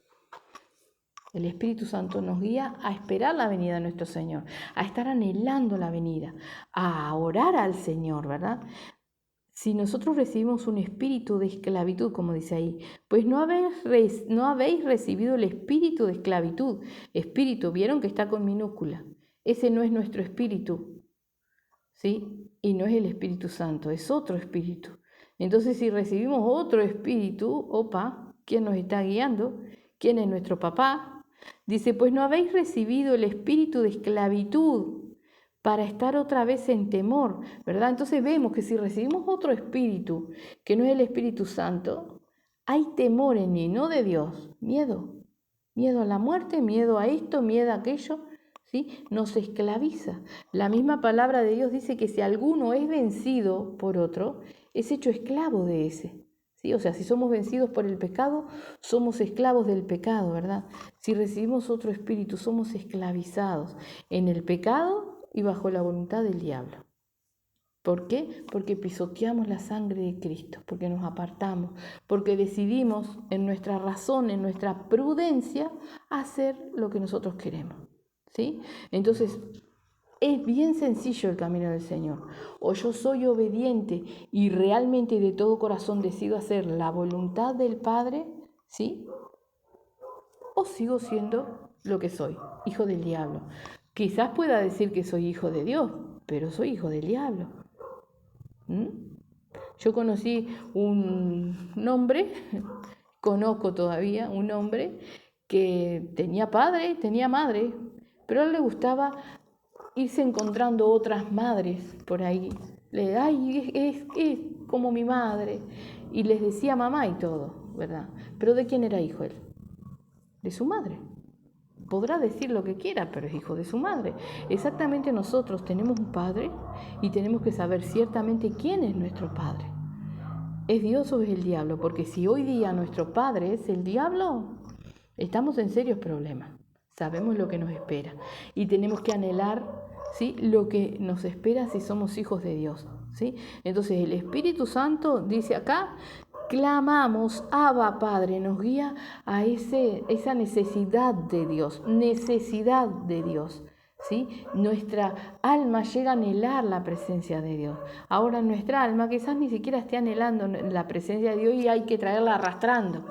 A: nos guía a esperar la venida de nuestro Señor, a estar anhelando la venida, a orar al Señor, ¿verdad? Si nosotros recibimos un espíritu de esclavitud, como dice ahí, pues no habéis recibido el espíritu de esclavitud. Espíritu, vieron que está con minúscula. Ese no es nuestro espíritu, ¿sí? Y no es el Espíritu Santo, es otro espíritu. Entonces, si recibimos otro espíritu, ¿quién nos está guiando? ¿Quién es nuestro papá? Dice, pues no habéis recibido el espíritu de esclavitud para estar otra vez en temor, ¿verdad? Entonces vemos que si recibimos otro espíritu, que no es el Espíritu Santo, hay temor en mí, no de Dios, miedo. Miedo a la muerte, miedo a esto, miedo a aquello, ¿sí? Nos esclaviza. La misma palabra de Dios dice que si alguno es vencido por otro, es hecho esclavo de ese. ¿Sí? O sea, si somos vencidos por el pecado, somos esclavos del pecado, ¿verdad? Si recibimos otro espíritu, somos esclavizados en el pecado y bajo la voluntad del diablo. ¿Por qué? Porque pisoteamos la sangre de Cristo, porque nos apartamos, porque decidimos en nuestra razón, en nuestra prudencia, hacer lo que nosotros queremos, ¿sí? Entonces, es bien sencillo el camino del Señor. O yo soy obediente y realmente de todo corazón decido hacer la voluntad del Padre, ¿sí? O sigo siendo lo que soy, hijo del diablo. Quizás pueda decir que soy hijo de Dios, pero soy hijo del diablo. Yo conocí un hombre, conozco todavía un hombre que tenía padre, tenía madre, pero a él le gustaba irse encontrando otras madres por ahí. Es como mi madre. Y les decía mamá y todo, ¿verdad? Pero ¿de quién era hijo él? De su madre. podrá decir lo que quiera, pero es hijo de su madre. Exactamente nosotros tenemos un padre y tenemos que saber ciertamente quién es nuestro padre. ¿Es Dios o es el diablo? Porque si hoy día nuestro padre es el diablo, estamos en serios problemas. Sabemos lo que nos espera y tenemos que anhelar, ¿sí?, lo que nos espera si somos hijos de Dios, ¿sí? Entonces el Espíritu Santo dice acá, clamamos, Abba Padre, nos guía a esa necesidad de Dios, ¿sí? Nuestra alma llega a anhelar la presencia de Dios. Ahora nuestra alma quizás ni siquiera esté anhelando la presencia de Dios y hay que traerla arrastrando.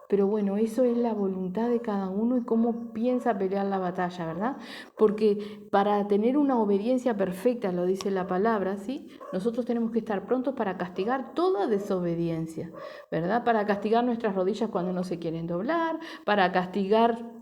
A: Pero bueno, eso es la voluntad de cada uno y cómo piensa pelear la batalla, ¿verdad? Porque para tener una obediencia perfecta, lo dice la palabra, ¿sí?, nosotros tenemos que estar prontos para castigar toda desobediencia, ¿verdad? Para castigar nuestras rodillas cuando no se quieren doblar, para castigar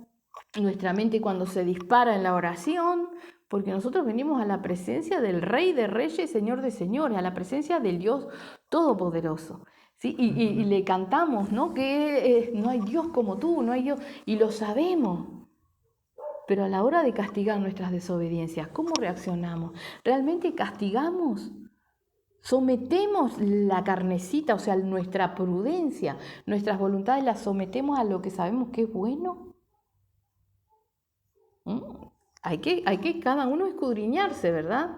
A: nuestra mente cuando se dispara en la oración, porque nosotros venimos a la presencia del Rey de Reyes, Señor de Señores, a la presencia del Dios Todopoderoso. ¿Sí? Y le cantamos, ¿no?, que no hay Dios como tú, no hay Dios, y lo sabemos. Pero a la hora de castigar nuestras desobediencias, ¿cómo reaccionamos? ¿Realmente castigamos? ¿Sometemos la carnecita, o sea, nuestra prudencia, nuestras voluntades las sometemos a lo que sabemos que es bueno? Hay que cada uno escudriñarse, ¿verdad?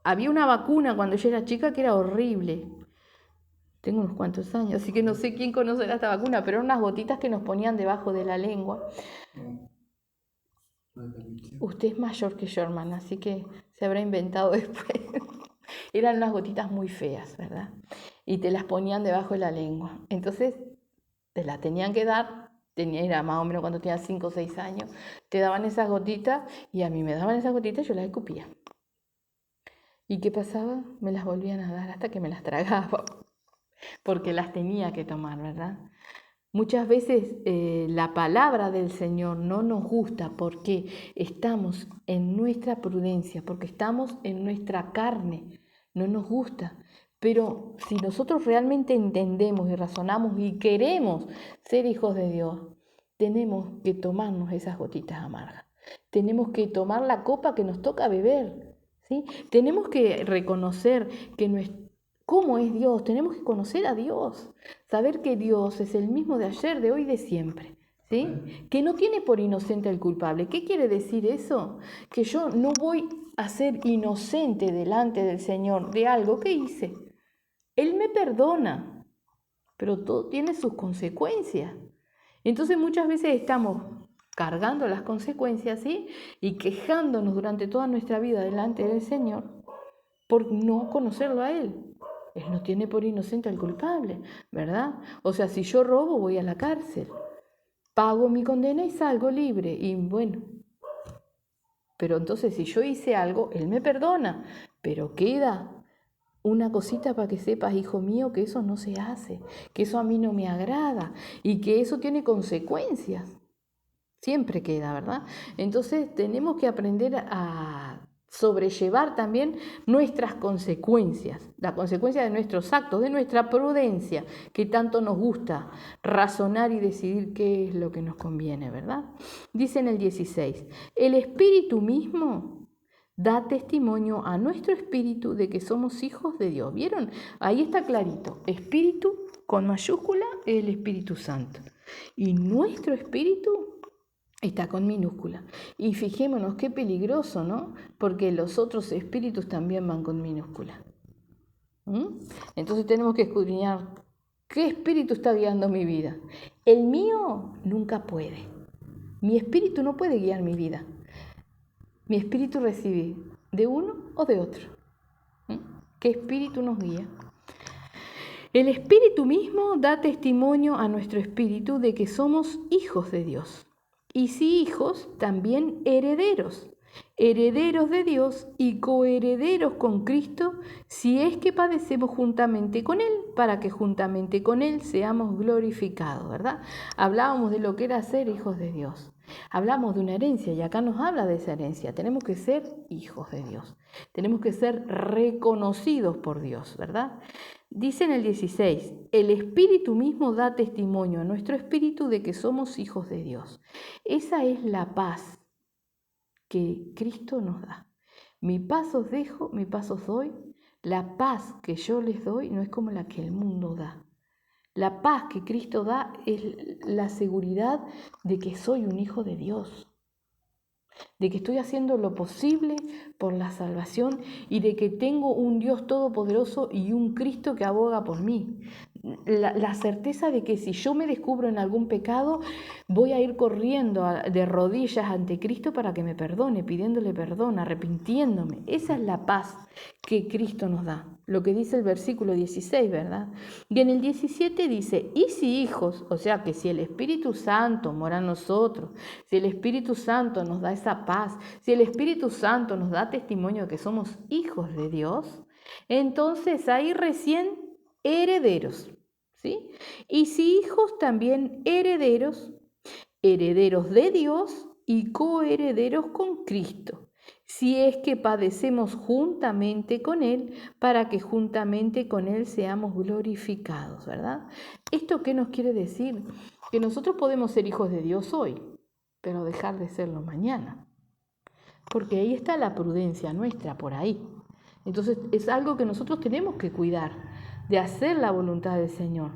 A: Había una vacuna cuando yo era chica que era horrible. Tengo unos cuantos años, así que no sé quién conocerá esta vacuna, pero eran unas gotitas que nos ponían debajo de la lengua. Usted es mayor que yo, hermana, así que se habrá inventado después. Eran unas gotitas muy feas, ¿verdad? Y te las ponían debajo de la lengua. Entonces, te las tenían que dar, era más o menos cuando tenía 5 o 6 años, te daban esas gotitas y a mí me daban esas gotitas y yo las escupía. ¿Y qué pasaba? Me las volvían a dar hasta que me las tragaba, porque las tenía que tomar, ¿verdad? Muchas veces la palabra del Señor no nos gusta porque estamos en nuestra prudencia, porque estamos en nuestra carne, no nos gusta. Pero si nosotros realmente entendemos y razonamos y queremos ser hijos de Dios, tenemos que tomarnos esas gotitas amargas. Tenemos que tomar la copa que nos toca beber, ¿sí? Tenemos que reconocer que cómo es Dios, tenemos que conocer a Dios, saber que Dios es el mismo de ayer, de hoy y de siempre, ¿sí? Que no tiene por inocente al culpable. ¿Qué quiere decir eso? Que yo no voy a ser inocente delante del Señor de algo que hice. Él me perdona, pero todo tiene sus consecuencias. Entonces muchas veces estamos cargando las consecuencias, ¿sí?, y quejándonos durante toda nuestra vida delante del Señor por no conocerlo a Él. Él no tiene por inocente al culpable, ¿verdad? O sea, si yo robo, voy a la cárcel, pago mi condena y salgo libre. Y bueno, pero entonces si yo hice algo, Él me perdona, pero queda una cosita para que sepas, hijo mío, que eso no se hace, que eso a mí no me agrada y que eso tiene consecuencias. Siempre queda, ¿verdad? Entonces tenemos que aprender a sobrellevar también nuestras consecuencias, la consecuencia de nuestros actos, de nuestra prudencia, que tanto nos gusta razonar y decidir qué es lo que nos conviene, ¿verdad? Dice en el 16, el Espíritu mismo da testimonio a nuestro espíritu de que somos hijos de Dios. ¿Vieron? Ahí está clarito. Espíritu con mayúscula es el Espíritu Santo. Y nuestro espíritu está con minúscula. Y fijémonos qué peligroso, ¿no? Porque los otros espíritus también van con minúscula. Entonces tenemos que escudriñar qué espíritu está guiando mi vida. El mío nunca puede. Mi espíritu no puede guiar mi vida. Mi espíritu recibe de uno o de otro. ¿Qué espíritu nos guía? El espíritu mismo da testimonio a nuestro espíritu de que somos hijos de Dios. Y si hijos, también herederos. Herederos de Dios y coherederos con Cristo, si es que padecemos juntamente con Él, para que juntamente con Él seamos glorificados, ¿verdad? Hablábamos de lo que era ser hijos de Dios. Hablamos de una herencia y acá nos habla de esa herencia. Tenemos que ser hijos de Dios. Tenemos que ser reconocidos por Dios, ¿verdad? Dice en el 16, el Espíritu mismo da testimonio a nuestro espíritu de que somos hijos de Dios. Esa es la paz que Cristo nos da. Mi paz os dejo, mi paz os doy. La paz que yo les doy no es como la que el mundo da. La paz que Cristo da es la seguridad de que soy un hijo de Dios, de que estoy haciendo lo posible por la salvación y de que tengo un Dios todopoderoso y un Cristo que aboga por mí. La certeza de que si yo me descubro en algún pecado, voy a ir corriendo de rodillas ante Cristo para que me perdone, pidiéndole perdón, arrepintiéndome. Esa es la paz que Cristo nos da. Lo que dice el versículo 16, ¿verdad? Y en el 17 dice, y si hijos, o sea que si el Espíritu Santo mora en nosotros, si el Espíritu Santo nos da esa paz, si el Espíritu Santo nos da testimonio de que somos hijos de Dios, entonces ahí recién herederos, ¿sí? Y si hijos también herederos, herederos de Dios y coherederos con Cristo, si es que padecemos juntamente con Él, para que juntamente con Él seamos glorificados, ¿verdad? ¿Esto qué nos quiere decir? Que nosotros podemos ser hijos de Dios hoy, pero dejar de serlo mañana, porque ahí está la prudencia nuestra, por ahí. Entonces es algo que nosotros tenemos que cuidar, de hacer la voluntad del Señor.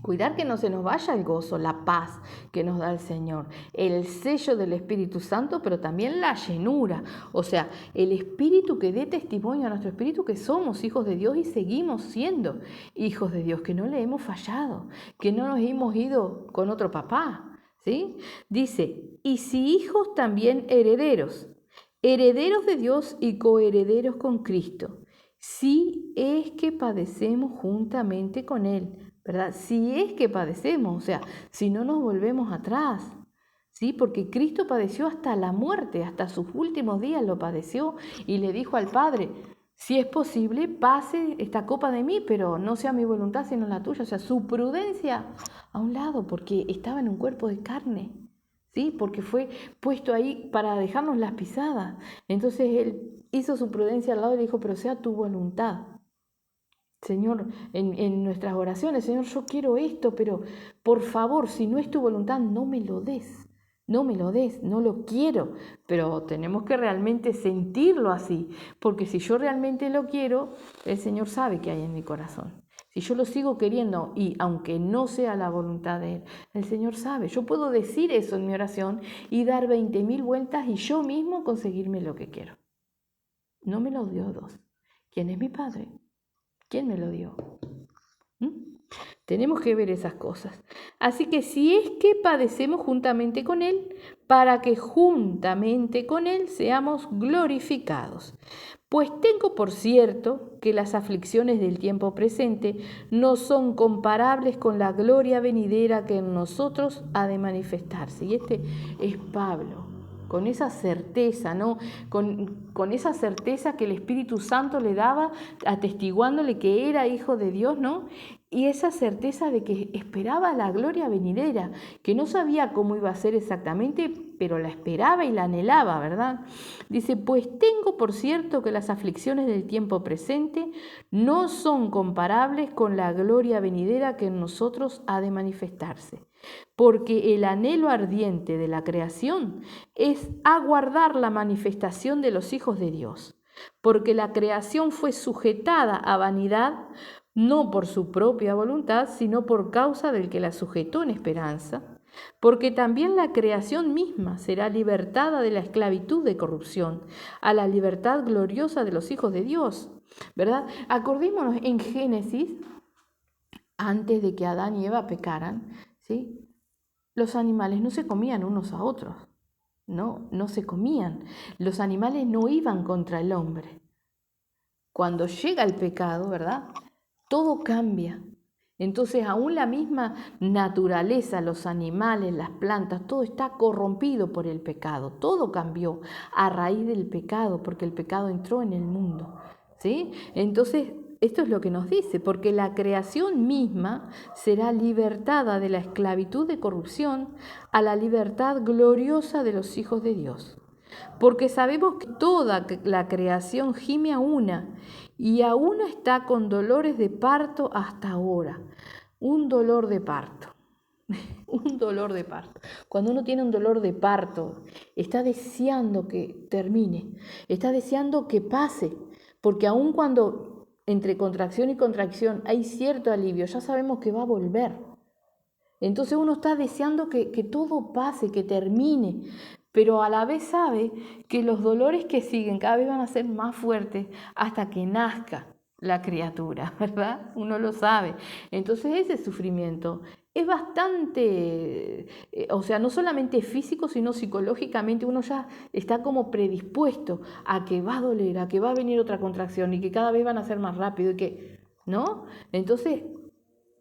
A: Cuidar que no se nos vaya el gozo, la paz que nos da el Señor, el sello del Espíritu Santo, pero también la llenura, o sea, el Espíritu que dé testimonio a nuestro Espíritu que somos hijos de Dios y seguimos siendo hijos de Dios, que no le hemos fallado, que no nos hemos ido con otro papá, ¿sí? Dice, y si hijos también herederos, herederos de Dios y coherederos con Cristo, si es que padecemos juntamente con Él, ¿verdad? Si es que padecemos, o sea, si no nos volvemos atrás, ¿sí? Porque Cristo padeció hasta la muerte, hasta sus últimos días lo padeció y le dijo al Padre, si es posible, pase esta copa de mí, pero no sea mi voluntad sino la tuya. O sea, su prudencia a un lado, porque estaba en un cuerpo de carne, ¿sí? Porque fue puesto ahí para dejarnos las pisadas. Entonces Él hizo su prudencia al lado y le dijo, pero sea tu voluntad. Señor, en nuestras oraciones, Señor, yo quiero esto, pero por favor, si no es tu voluntad, no me lo des, no me lo des, no lo quiero, pero tenemos que realmente sentirlo así, porque si yo realmente lo quiero, el Señor sabe qué hay en mi corazón. Si yo lo sigo queriendo y aunque no sea la voluntad de Él, el Señor sabe. Yo puedo decir eso en mi oración y dar 20.000 vueltas y yo mismo conseguirme lo que quiero. No me lo dio Dios. ¿Quién es mi Padre? ¿Quién me lo dio? Tenemos que ver esas cosas. Así que si es que padecemos juntamente con Él, para que juntamente con Él seamos glorificados. Pues tengo por cierto que las aflicciones del tiempo presente no son comparables con la gloria venidera que en nosotros ha de manifestarse. Y este es Pablo. Con esa certeza, ¿no? Con esa certeza que el Espíritu Santo le daba, atestiguándole que era hijo de Dios, ¿no? Y esa certeza de que esperaba la gloria venidera, que no sabía cómo iba a ser exactamente, pero la esperaba y la anhelaba, ¿verdad? Dice, pues tengo por cierto que las aflicciones del tiempo presente no son comparables con la gloria venidera que en nosotros ha de manifestarse. Porque el anhelo ardiente de la creación es aguardar la manifestación de los hijos de Dios, porque la creación fue sujetada a vanidad, no por su propia voluntad, sino por causa del que la sujetó en esperanza, porque también la creación misma será libertada de la esclavitud de corrupción, a la libertad gloriosa de los hijos de Dios, ¿verdad? Acordémonos en Génesis, antes de que Adán y Eva pecaran, ¿sí? Los animales no se comían unos a otros, no se comían. Los animales no iban contra el hombre. Cuando llega el pecado, ¿verdad? Todo cambia. Entonces, aún la misma naturaleza, los animales, las plantas, todo está corrompido por el pecado. Todo cambió a raíz del pecado, porque el pecado entró en el mundo, ¿sí? Entonces, esto es lo que nos dice, porque la creación misma será libertada de la esclavitud de corrupción a la libertad gloriosa de los hijos de Dios. Porque sabemos que toda la creación gime a una y aún está con dolores de parto hasta ahora. Un dolor de parto. Un dolor de parto. Cuando uno tiene un dolor de parto, está deseando que termine, está deseando que pase, porque aun cuando entre contracción y contracción hay cierto alivio, ya sabemos que va a volver. Entonces uno está deseando que todo pase, que termine, pero a la vez sabe que los dolores que siguen cada vez van a ser más fuertes hasta que nazca la criatura, ¿verdad? Uno lo sabe. Entonces ese sufrimiento es bastante, o sea, no solamente físico, sino psicológicamente uno ya está como predispuesto a que va a doler, a que va a venir otra contracción y que cada vez van a ser más rápido y que, ¿no? Entonces,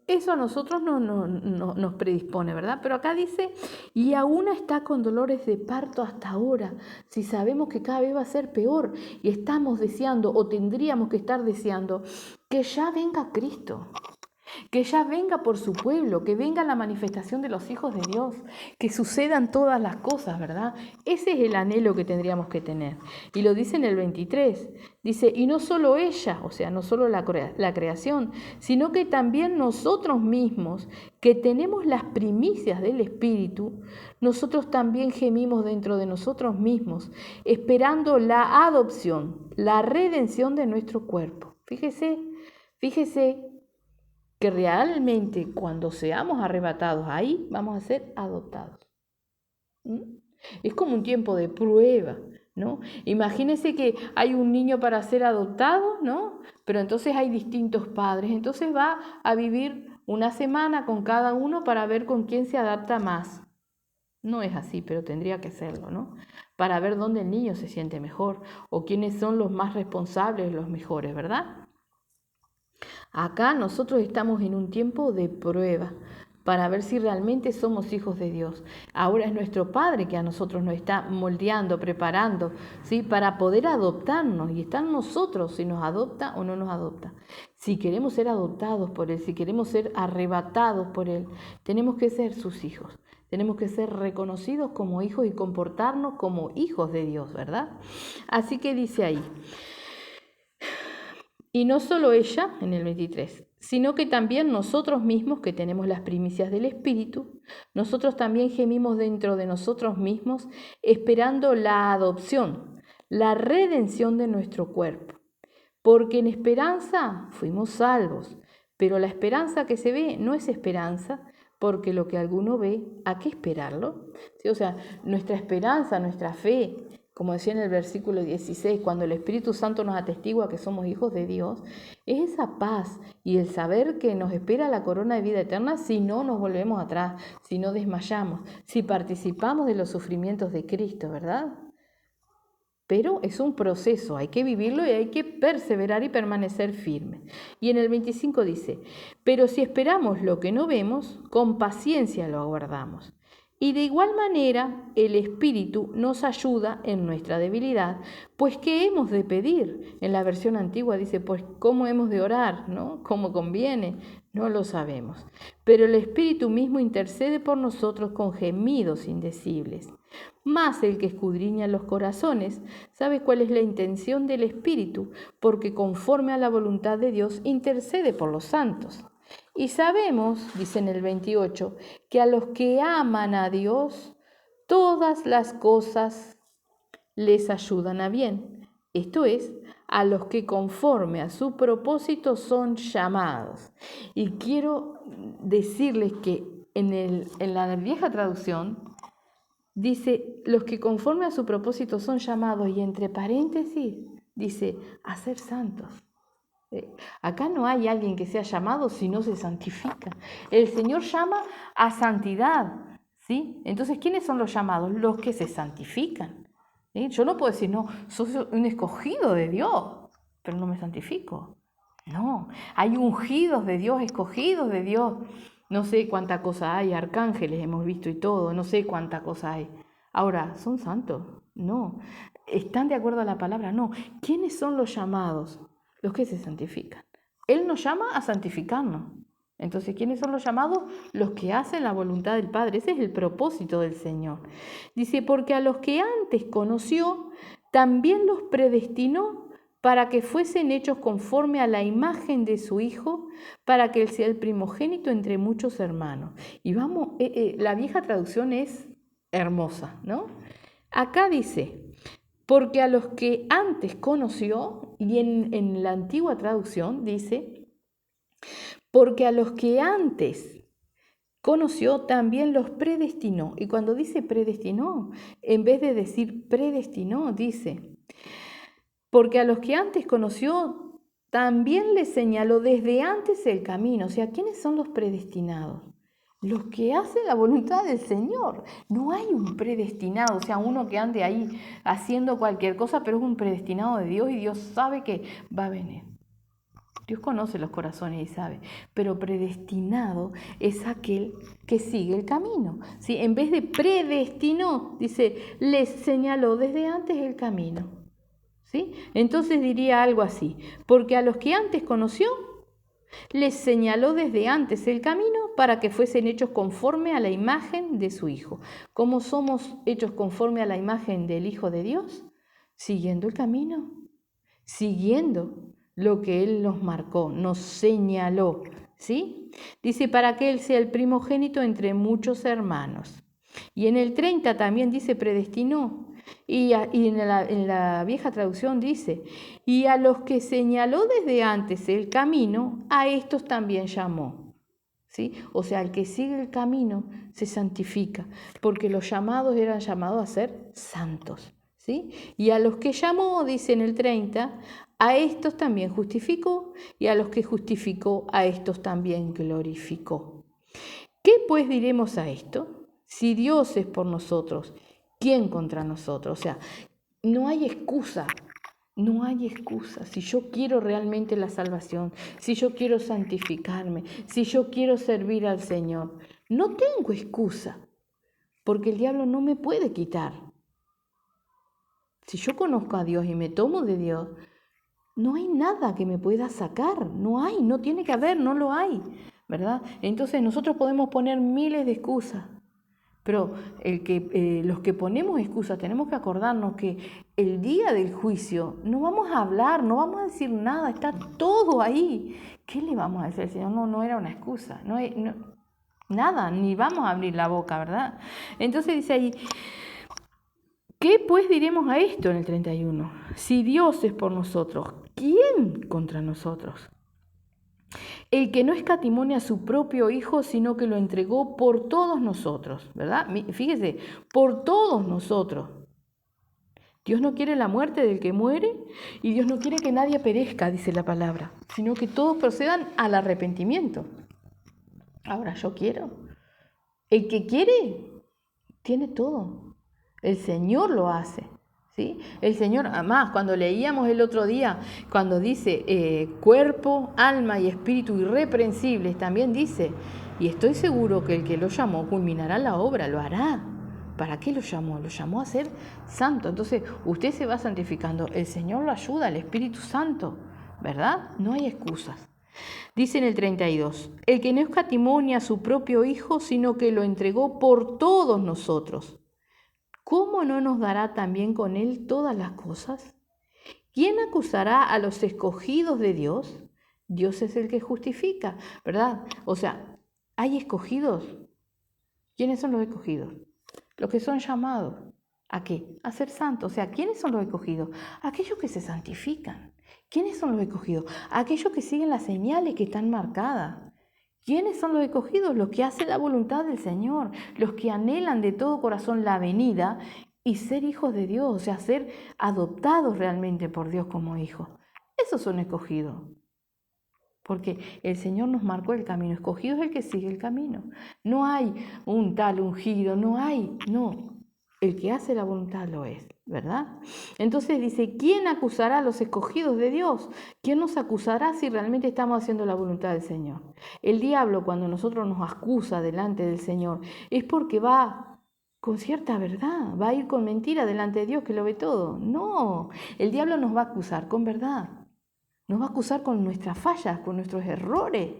A: eso a nosotros nos predispone, ¿verdad? Pero acá dice, y aún está con dolores de parto hasta ahora, si sabemos que cada vez va a ser peor y estamos deseando o tendríamos que estar deseando que ya venga Cristo. Que ya venga por su pueblo, que venga la manifestación de los hijos de Dios, que sucedan todas las cosas, ¿verdad? Ese es el anhelo que tendríamos que tener. Y lo dice en el 23, dice, y no solo ella, o sea, no solo la creación, sino que también nosotros mismos, que tenemos las primicias del Espíritu, nosotros también gemimos dentro de nosotros mismos, esperando la adopción, la redención de nuestro cuerpo. Fíjese que realmente cuando seamos arrebatados ahí vamos a ser adoptados. Es como un tiempo de prueba, ¿no? Imagínense que hay un niño para ser adoptado, ¿no? Pero entonces hay distintos padres, entonces va a vivir una semana con cada uno para ver con quién se adapta más. No es así, pero tendría que serlo, ¿no? Para ver dónde el niño se siente mejor o quiénes son los más responsables, los mejores, ¿verdad? Acá nosotros estamos en un tiempo de prueba para ver si realmente somos hijos de Dios. Ahora es nuestro Padre que a nosotros nos está moldeando, preparando, ¿sí? Para poder adoptarnos. Y está en nosotros si nos adopta o no nos adopta. Si queremos ser adoptados por Él, si queremos ser arrebatados por Él, tenemos que ser sus hijos. Tenemos que ser reconocidos como hijos y comportarnos como hijos de Dios, ¿verdad? Así que dice ahí, y no solo ella, en el 23, sino que también nosotros mismos, que tenemos las primicias del Espíritu, nosotros también gemimos dentro de nosotros mismos, esperando la adopción, la redención de nuestro cuerpo. Porque en esperanza fuimos salvos, pero la esperanza que se ve no es esperanza, porque lo que alguno ve, ¿a qué esperarlo? ¿Sí? O sea, nuestra esperanza, nuestra fe, como decía en el versículo 16, cuando el Espíritu Santo nos atestigua que somos hijos de Dios, es esa paz y el saber que nos espera la corona de vida eterna si no nos volvemos atrás, si no desmayamos, si participamos de los sufrimientos de Cristo, ¿verdad? Pero es un proceso, hay que vivirlo y hay que perseverar y permanecer firme. Y en el 25 dice, pero si esperamos lo que no vemos, con paciencia lo aguardamos. Y de igual manera el Espíritu nos ayuda en nuestra debilidad, pues ¿qué hemos de pedir? En la versión antigua dice, pues ¿cómo hemos de orar? ¿No? ¿Cómo conviene? No lo sabemos. Pero el Espíritu mismo intercede por nosotros con gemidos indecibles. Mas el que escudriña los corazones sabe cuál es la intención del Espíritu, porque conforme a la voluntad de Dios intercede por los santos. Y sabemos, dice en el 28, que a los que aman a Dios, todas las cosas les ayudan a bien. Esto es, a los que conforme a su propósito son llamados. Y quiero decirles que en la vieja traducción dice, los que conforme a su propósito son llamados, y entre paréntesis dice, a ser santos. Acá no hay alguien que sea llamado si no se santifica. El Señor llama a santidad, ¿sí? Entonces, ¿quiénes son los llamados? Los que se santifican. ¿Sí? Yo no puedo decir, no, soy un escogido de Dios, pero no me santifico. No, hay ungidos de Dios, escogidos de Dios. No sé cuánta cosa hay, arcángeles hemos visto y todo, no sé cuánta cosa hay. Ahora, ¿son santos? No. ¿Están de acuerdo a la palabra? No. ¿Quiénes son los llamados? Los que se santifican. Él nos llama a santificarnos. Entonces, ¿quiénes son los llamados? Los que hacen la voluntad del Padre. Ese es el propósito del Señor. Dice, porque a los que antes conoció, también los predestinó para que fuesen hechos conforme a la imagen de su Hijo, para que Él sea el primogénito entre muchos hermanos. Y vamos, la vieja traducción es hermosa, ¿no? Acá dice, porque a los que antes conoció, y en la antigua traducción dice, porque a los que antes conoció también los predestinó. Y cuando dice predestinó, en vez de decir predestinó, dice, porque a los que antes conoció también les señaló desde antes el camino. O sea, ¿quiénes son los predestinados? Los que hacen la voluntad del Señor. No hay un predestinado, o sea, uno que ande ahí haciendo cualquier cosa, pero es un predestinado de Dios y Dios sabe que va a venir. Dios conoce los corazones y sabe, pero predestinado es aquel que sigue el camino. ¿Sí? En vez de predestinó, dice, les señaló desde antes el camino. ¿Sí? Entonces diría algo así, porque a los que antes conoció, les señaló desde antes el camino para que fuesen hechos conforme a la imagen de su Hijo. ¿Cómo somos hechos conforme a la imagen del Hijo de Dios? Siguiendo el camino, siguiendo lo que Él nos marcó, nos señaló, ¿sí? Dice, para que Él sea el primogénito entre muchos hermanos. Y en el 30 también dice, predestinó. Y en la vieja traducción dice, y a los que señaló desde antes el camino, a estos también llamó. ¿Sí? O sea, el que sigue el camino se santifica, porque los llamados eran llamados a ser santos. ¿Sí? Y a los que llamó, dice en el 30, a estos también justificó, y a los que justificó, a estos también glorificó. ¿Qué pues diremos a esto? Si Dios es por nosotros, ¿quién contra nosotros? O sea, no hay excusa, no hay excusa. Si yo quiero realmente la salvación, si yo quiero santificarme, si yo quiero servir al Señor, no tengo excusa, porque el diablo no me puede quitar. Si yo conozco a Dios y me tomo de Dios, no hay nada que me pueda sacar, no hay, no tiene que haber, no lo hay, ¿verdad? Entonces nosotros podemos poner miles de excusas, pero los que ponemos excusas tenemos que acordarnos que el día del juicio no vamos a hablar, no vamos a decir nada, está todo ahí. ¿Qué le vamos a decir al Señor? No era una excusa, nada, ni vamos a abrir la boca, ¿verdad? Entonces dice ahí, ¿qué pues diremos a esto en el 31? Si Dios es por nosotros, ¿quién contra nosotros? El que no escatimó a su propio Hijo, sino que lo entregó por todos nosotros, ¿verdad? Fíjese, por todos nosotros. Dios no quiere la muerte del que muere y Dios no quiere que nadie perezca, dice la palabra, sino que todos procedan al arrepentimiento. Ahora, yo quiero. El que quiere, tiene todo. El Señor lo hace. ¿Sí? El Señor, además, cuando leíamos el otro día, cuando dice cuerpo, alma y espíritu irreprensibles, también dice, y estoy seguro que el que lo llamó culminará la obra, lo hará. ¿Para qué lo llamó? Lo llamó a ser santo. Entonces, usted se va santificando, el Señor lo ayuda, el Espíritu Santo, ¿verdad? No hay excusas. Dice en el 32, el que no escatimó a su propio Hijo, sino que lo entregó por todos nosotros. ¿Cómo no nos dará también con Él todas las cosas? ¿Quién acusará a los escogidos de Dios? Dios es el que justifica, ¿verdad? O sea, ¿hay escogidos? ¿Quiénes son los escogidos? Los que son llamados. ¿A qué? A ser santos. O sea, ¿quiénes son los escogidos? Aquellos que se santifican. ¿Quiénes son los escogidos? Aquellos que siguen las señales que están marcadas. ¿Quiénes son los escogidos? Los que hacen la voluntad del Señor, los que anhelan de todo corazón la venida y ser hijos de Dios, o sea, ser adoptados realmente por Dios como hijos. Esos son escogidos, porque el Señor nos marcó el camino. Escogido es el que sigue el camino. No hay un tal ungido, no. El que hace la voluntad lo es, ¿verdad? Entonces dice, ¿quién acusará a los escogidos de Dios? ¿Quién nos acusará si realmente estamos haciendo la voluntad del Señor? El diablo, cuando nosotros nos acusa delante del Señor, es porque va con cierta verdad, va a ir con mentira delante de Dios que lo ve todo. No, el diablo nos va a acusar con verdad, nos va a acusar con nuestras fallas, con nuestros errores,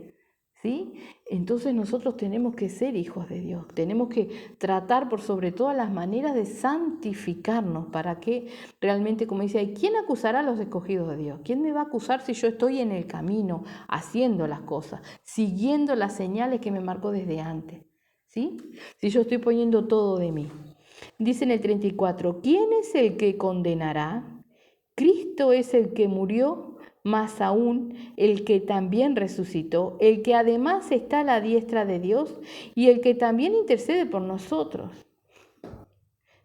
A: ¿sí? Entonces nosotros tenemos que ser hijos de Dios, tenemos que tratar por sobre todas las maneras de santificarnos para que realmente, como dice, ¿quién acusará a los escogidos de Dios? ¿Quién me va a acusar si yo estoy en el camino, haciendo las cosas, siguiendo las señales que me marcó desde antes? ¿Sí? Si yo estoy poniendo todo de mí. Dice en el 34, ¿quién es el que condenará? Cristo es el que murió, más aún el que también resucitó, el que además está a la diestra de Dios y el que también intercede por nosotros.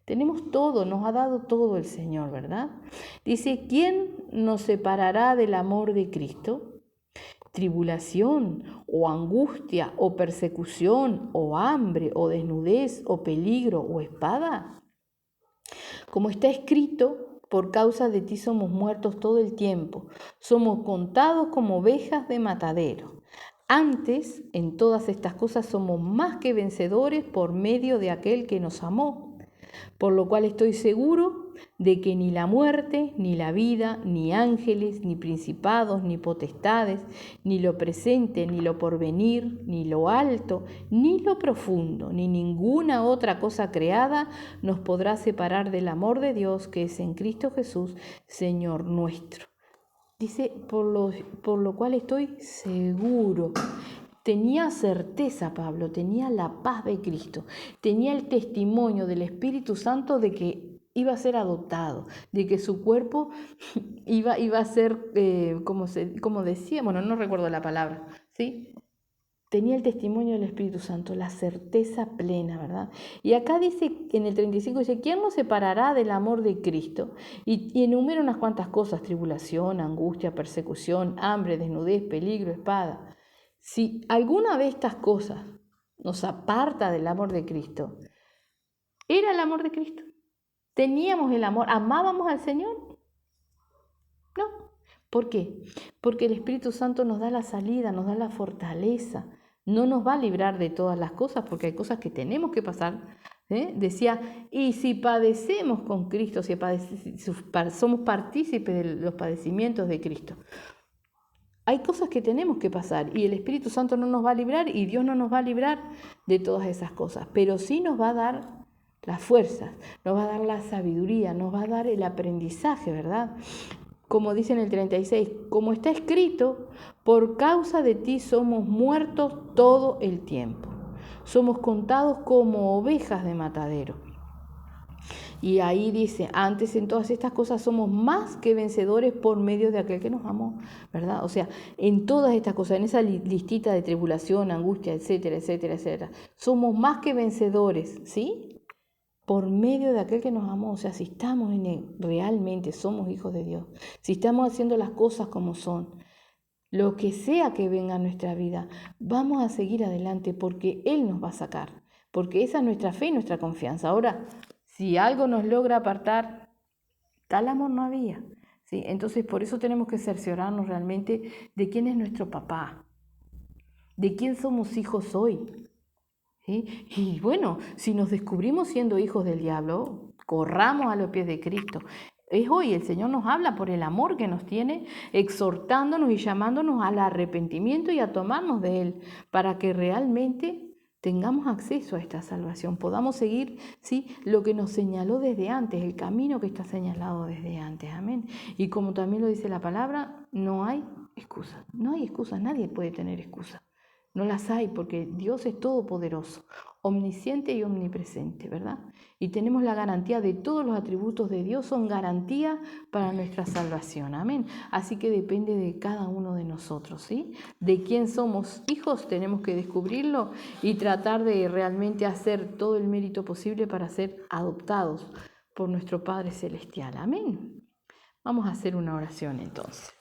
A: Tenemos todo, nos ha dado todo el Señor, ¿verdad? Dice, ¿quién nos separará del amor de Cristo? Tribulación o angustia o persecución o hambre o desnudez o peligro o espada. Como está escrito, por causa de ti somos muertos todo el tiempo, somos contados como ovejas de matadero. Antes, en todas estas cosas somos más que vencedores por medio de aquel que nos amó. Por lo cual estoy seguro de que ni la muerte, ni la vida, ni ángeles, ni principados, ni potestades, ni lo presente, ni lo porvenir, ni lo alto, ni lo profundo, ni ninguna otra cosa creada nos podrá separar del amor de Dios que es en Cristo Jesús, Señor nuestro. Dice, por lo cual estoy seguro. Tenía certeza Pablo, tenía la paz de Cristo, tenía el testimonio del Espíritu Santo de que iba a ser adoptado, de que su cuerpo iba a ser, como decía, bueno, no recuerdo la palabra, ¿sí? Tenía el testimonio del Espíritu Santo, la certeza plena, ¿verdad? Y acá dice, en el 35, dice, ¿quién nos separará del amor de Cristo? Y enumera unas cuantas cosas, tribulación, angustia, persecución, hambre, desnudez, peligro, espada. Si alguna de estas cosas nos aparta del amor de Cristo, ¿era el amor de Cristo? ¿Teníamos el amor? ¿Amábamos al Señor? No. ¿Por qué? Porque el Espíritu Santo nos da la salida, nos da la fortaleza. No nos va a librar de todas las cosas porque hay cosas que tenemos que pasar. Decía, y si padecemos con Cristo, si somos partícipes de los padecimientos de Cristo, hay cosas que tenemos que pasar y el Espíritu Santo no nos va a librar y Dios no nos va a librar de todas esas cosas, pero sí nos va a dar las fuerzas, nos va a dar la sabiduría, nos va a dar el aprendizaje, ¿verdad? Como dice en el 36, como está escrito, por causa de ti somos muertos todo el tiempo, somos contados como ovejas de matadero. Y ahí dice, antes en todas estas cosas somos más que vencedores por medio de aquel que nos amó, ¿verdad? O sea, en todas estas cosas, en esa listita de tribulación, angustia, etcétera, etcétera, etcétera, somos más que vencedores, ¿sí? Por medio de aquel que nos amó. O sea, si estamos en él, realmente somos hijos de Dios, si estamos haciendo las cosas como son, lo que sea que venga a nuestra vida, vamos a seguir adelante porque Él nos va a sacar, porque esa es nuestra fe y nuestra confianza. Ahora, si algo nos logra apartar, tal amor no había, ¿sí? Entonces, por eso tenemos que cerciorarnos realmente de quién es nuestro papá, de quién somos hijos hoy, ¿sí? Y bueno, si nos descubrimos siendo hijos del diablo, corramos a los pies de Cristo. Es hoy, el Señor nos habla por el amor que nos tiene, exhortándonos y llamándonos al arrepentimiento y a tomarnos de Él, para que realmente tengamos acceso a esta salvación, podamos seguir, ¿sí?, lo que nos señaló desde antes, el camino que está señalado desde antes, amén. Y como también lo dice la palabra, no hay excusa, nadie puede tener excusa. No las hay porque Dios es todopoderoso, omnisciente y omnipresente, ¿verdad? Y tenemos la garantía de todos los atributos de Dios, son garantía para nuestra salvación, amén. Así que depende de cada uno de nosotros, ¿sí? De quién somos hijos tenemos que descubrirlo y tratar de realmente hacer todo el mérito posible para ser adoptados por nuestro Padre Celestial, amén. Vamos a hacer una oración entonces.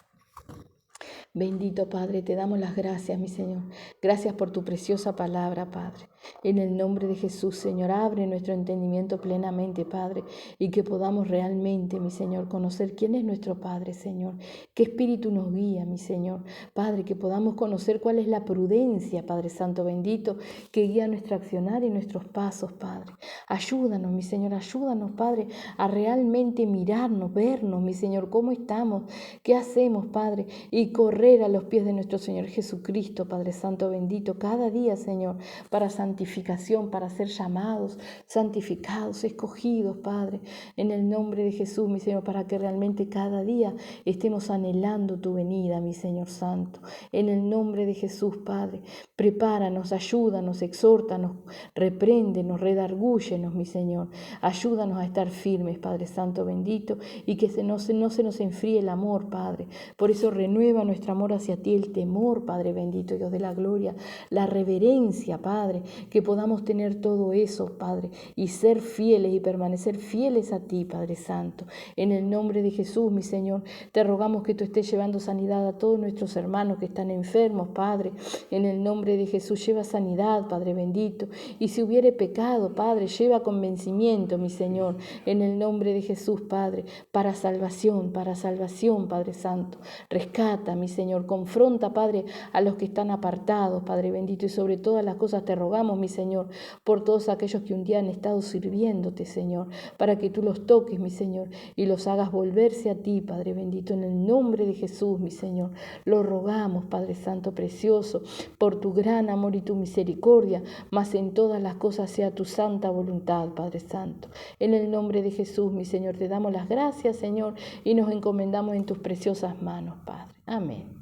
A: Bendito Padre, te damos las gracias, mi Señor. Gracias por tu preciosa palabra, Padre. En el nombre de Jesús, Señor, abre nuestro entendimiento plenamente, Padre, y que podamos realmente, mi Señor, conocer quién es nuestro Padre, Señor. Qué espíritu nos guía, mi Señor. Padre, que podamos conocer cuál es la prudencia, Padre Santo bendito, que guía nuestro accionar y nuestros pasos, Padre. Ayúdanos, mi Señor, ayúdanos, Padre, a realmente mirarnos, vernos, mi Señor, cómo estamos, qué hacemos, Padre, y correr correr a los pies de nuestro Señor Jesucristo, Padre Santo bendito, cada día, Señor, para santificación, para ser llamados, santificados, escogidos, Padre, en el nombre de Jesús, mi Señor, para que realmente cada día estemos anhelando tu venida, mi Señor Santo. En el nombre de Jesús, Padre, prepáranos, ayúdanos, exhórtanos, repréndenos, redargúyenos, mi Señor. Ayúdanos a estar firmes, Padre Santo bendito, y que no se nos enfríe el amor, Padre. Por eso renueva nuestro amor hacia ti, el temor, Padre bendito, Dios de la gloria, la reverencia, Padre, que podamos tener todo eso, Padre, y ser fieles y permanecer fieles a ti, Padre Santo. En el nombre de Jesús, mi Señor, te rogamos que tú estés llevando sanidad a todos nuestros hermanos que están enfermos, Padre. En el nombre de Jesús, lleva sanidad, Padre bendito. Y si hubiere pecado, Padre, lleva convencimiento, mi Señor. En el nombre de Jesús, Padre, para salvación, Padre Santo. Rescata, mi Señor, confronta, Padre, a los que están apartados, Padre bendito, y sobre todas las cosas te rogamos, mi Señor, por todos aquellos que un día han estado sirviéndote, Señor, para que tú los toques, mi Señor, y los hagas volverse a ti, Padre bendito, en el nombre de Jesús, mi Señor. Lo rogamos, Padre Santo precioso, por tu gran amor y tu misericordia, mas en todas las cosas sea tu santa voluntad, Padre Santo. En el nombre de Jesús, mi Señor, te damos las gracias, Señor, y nos encomendamos en tus preciosas manos, Padre. Amén.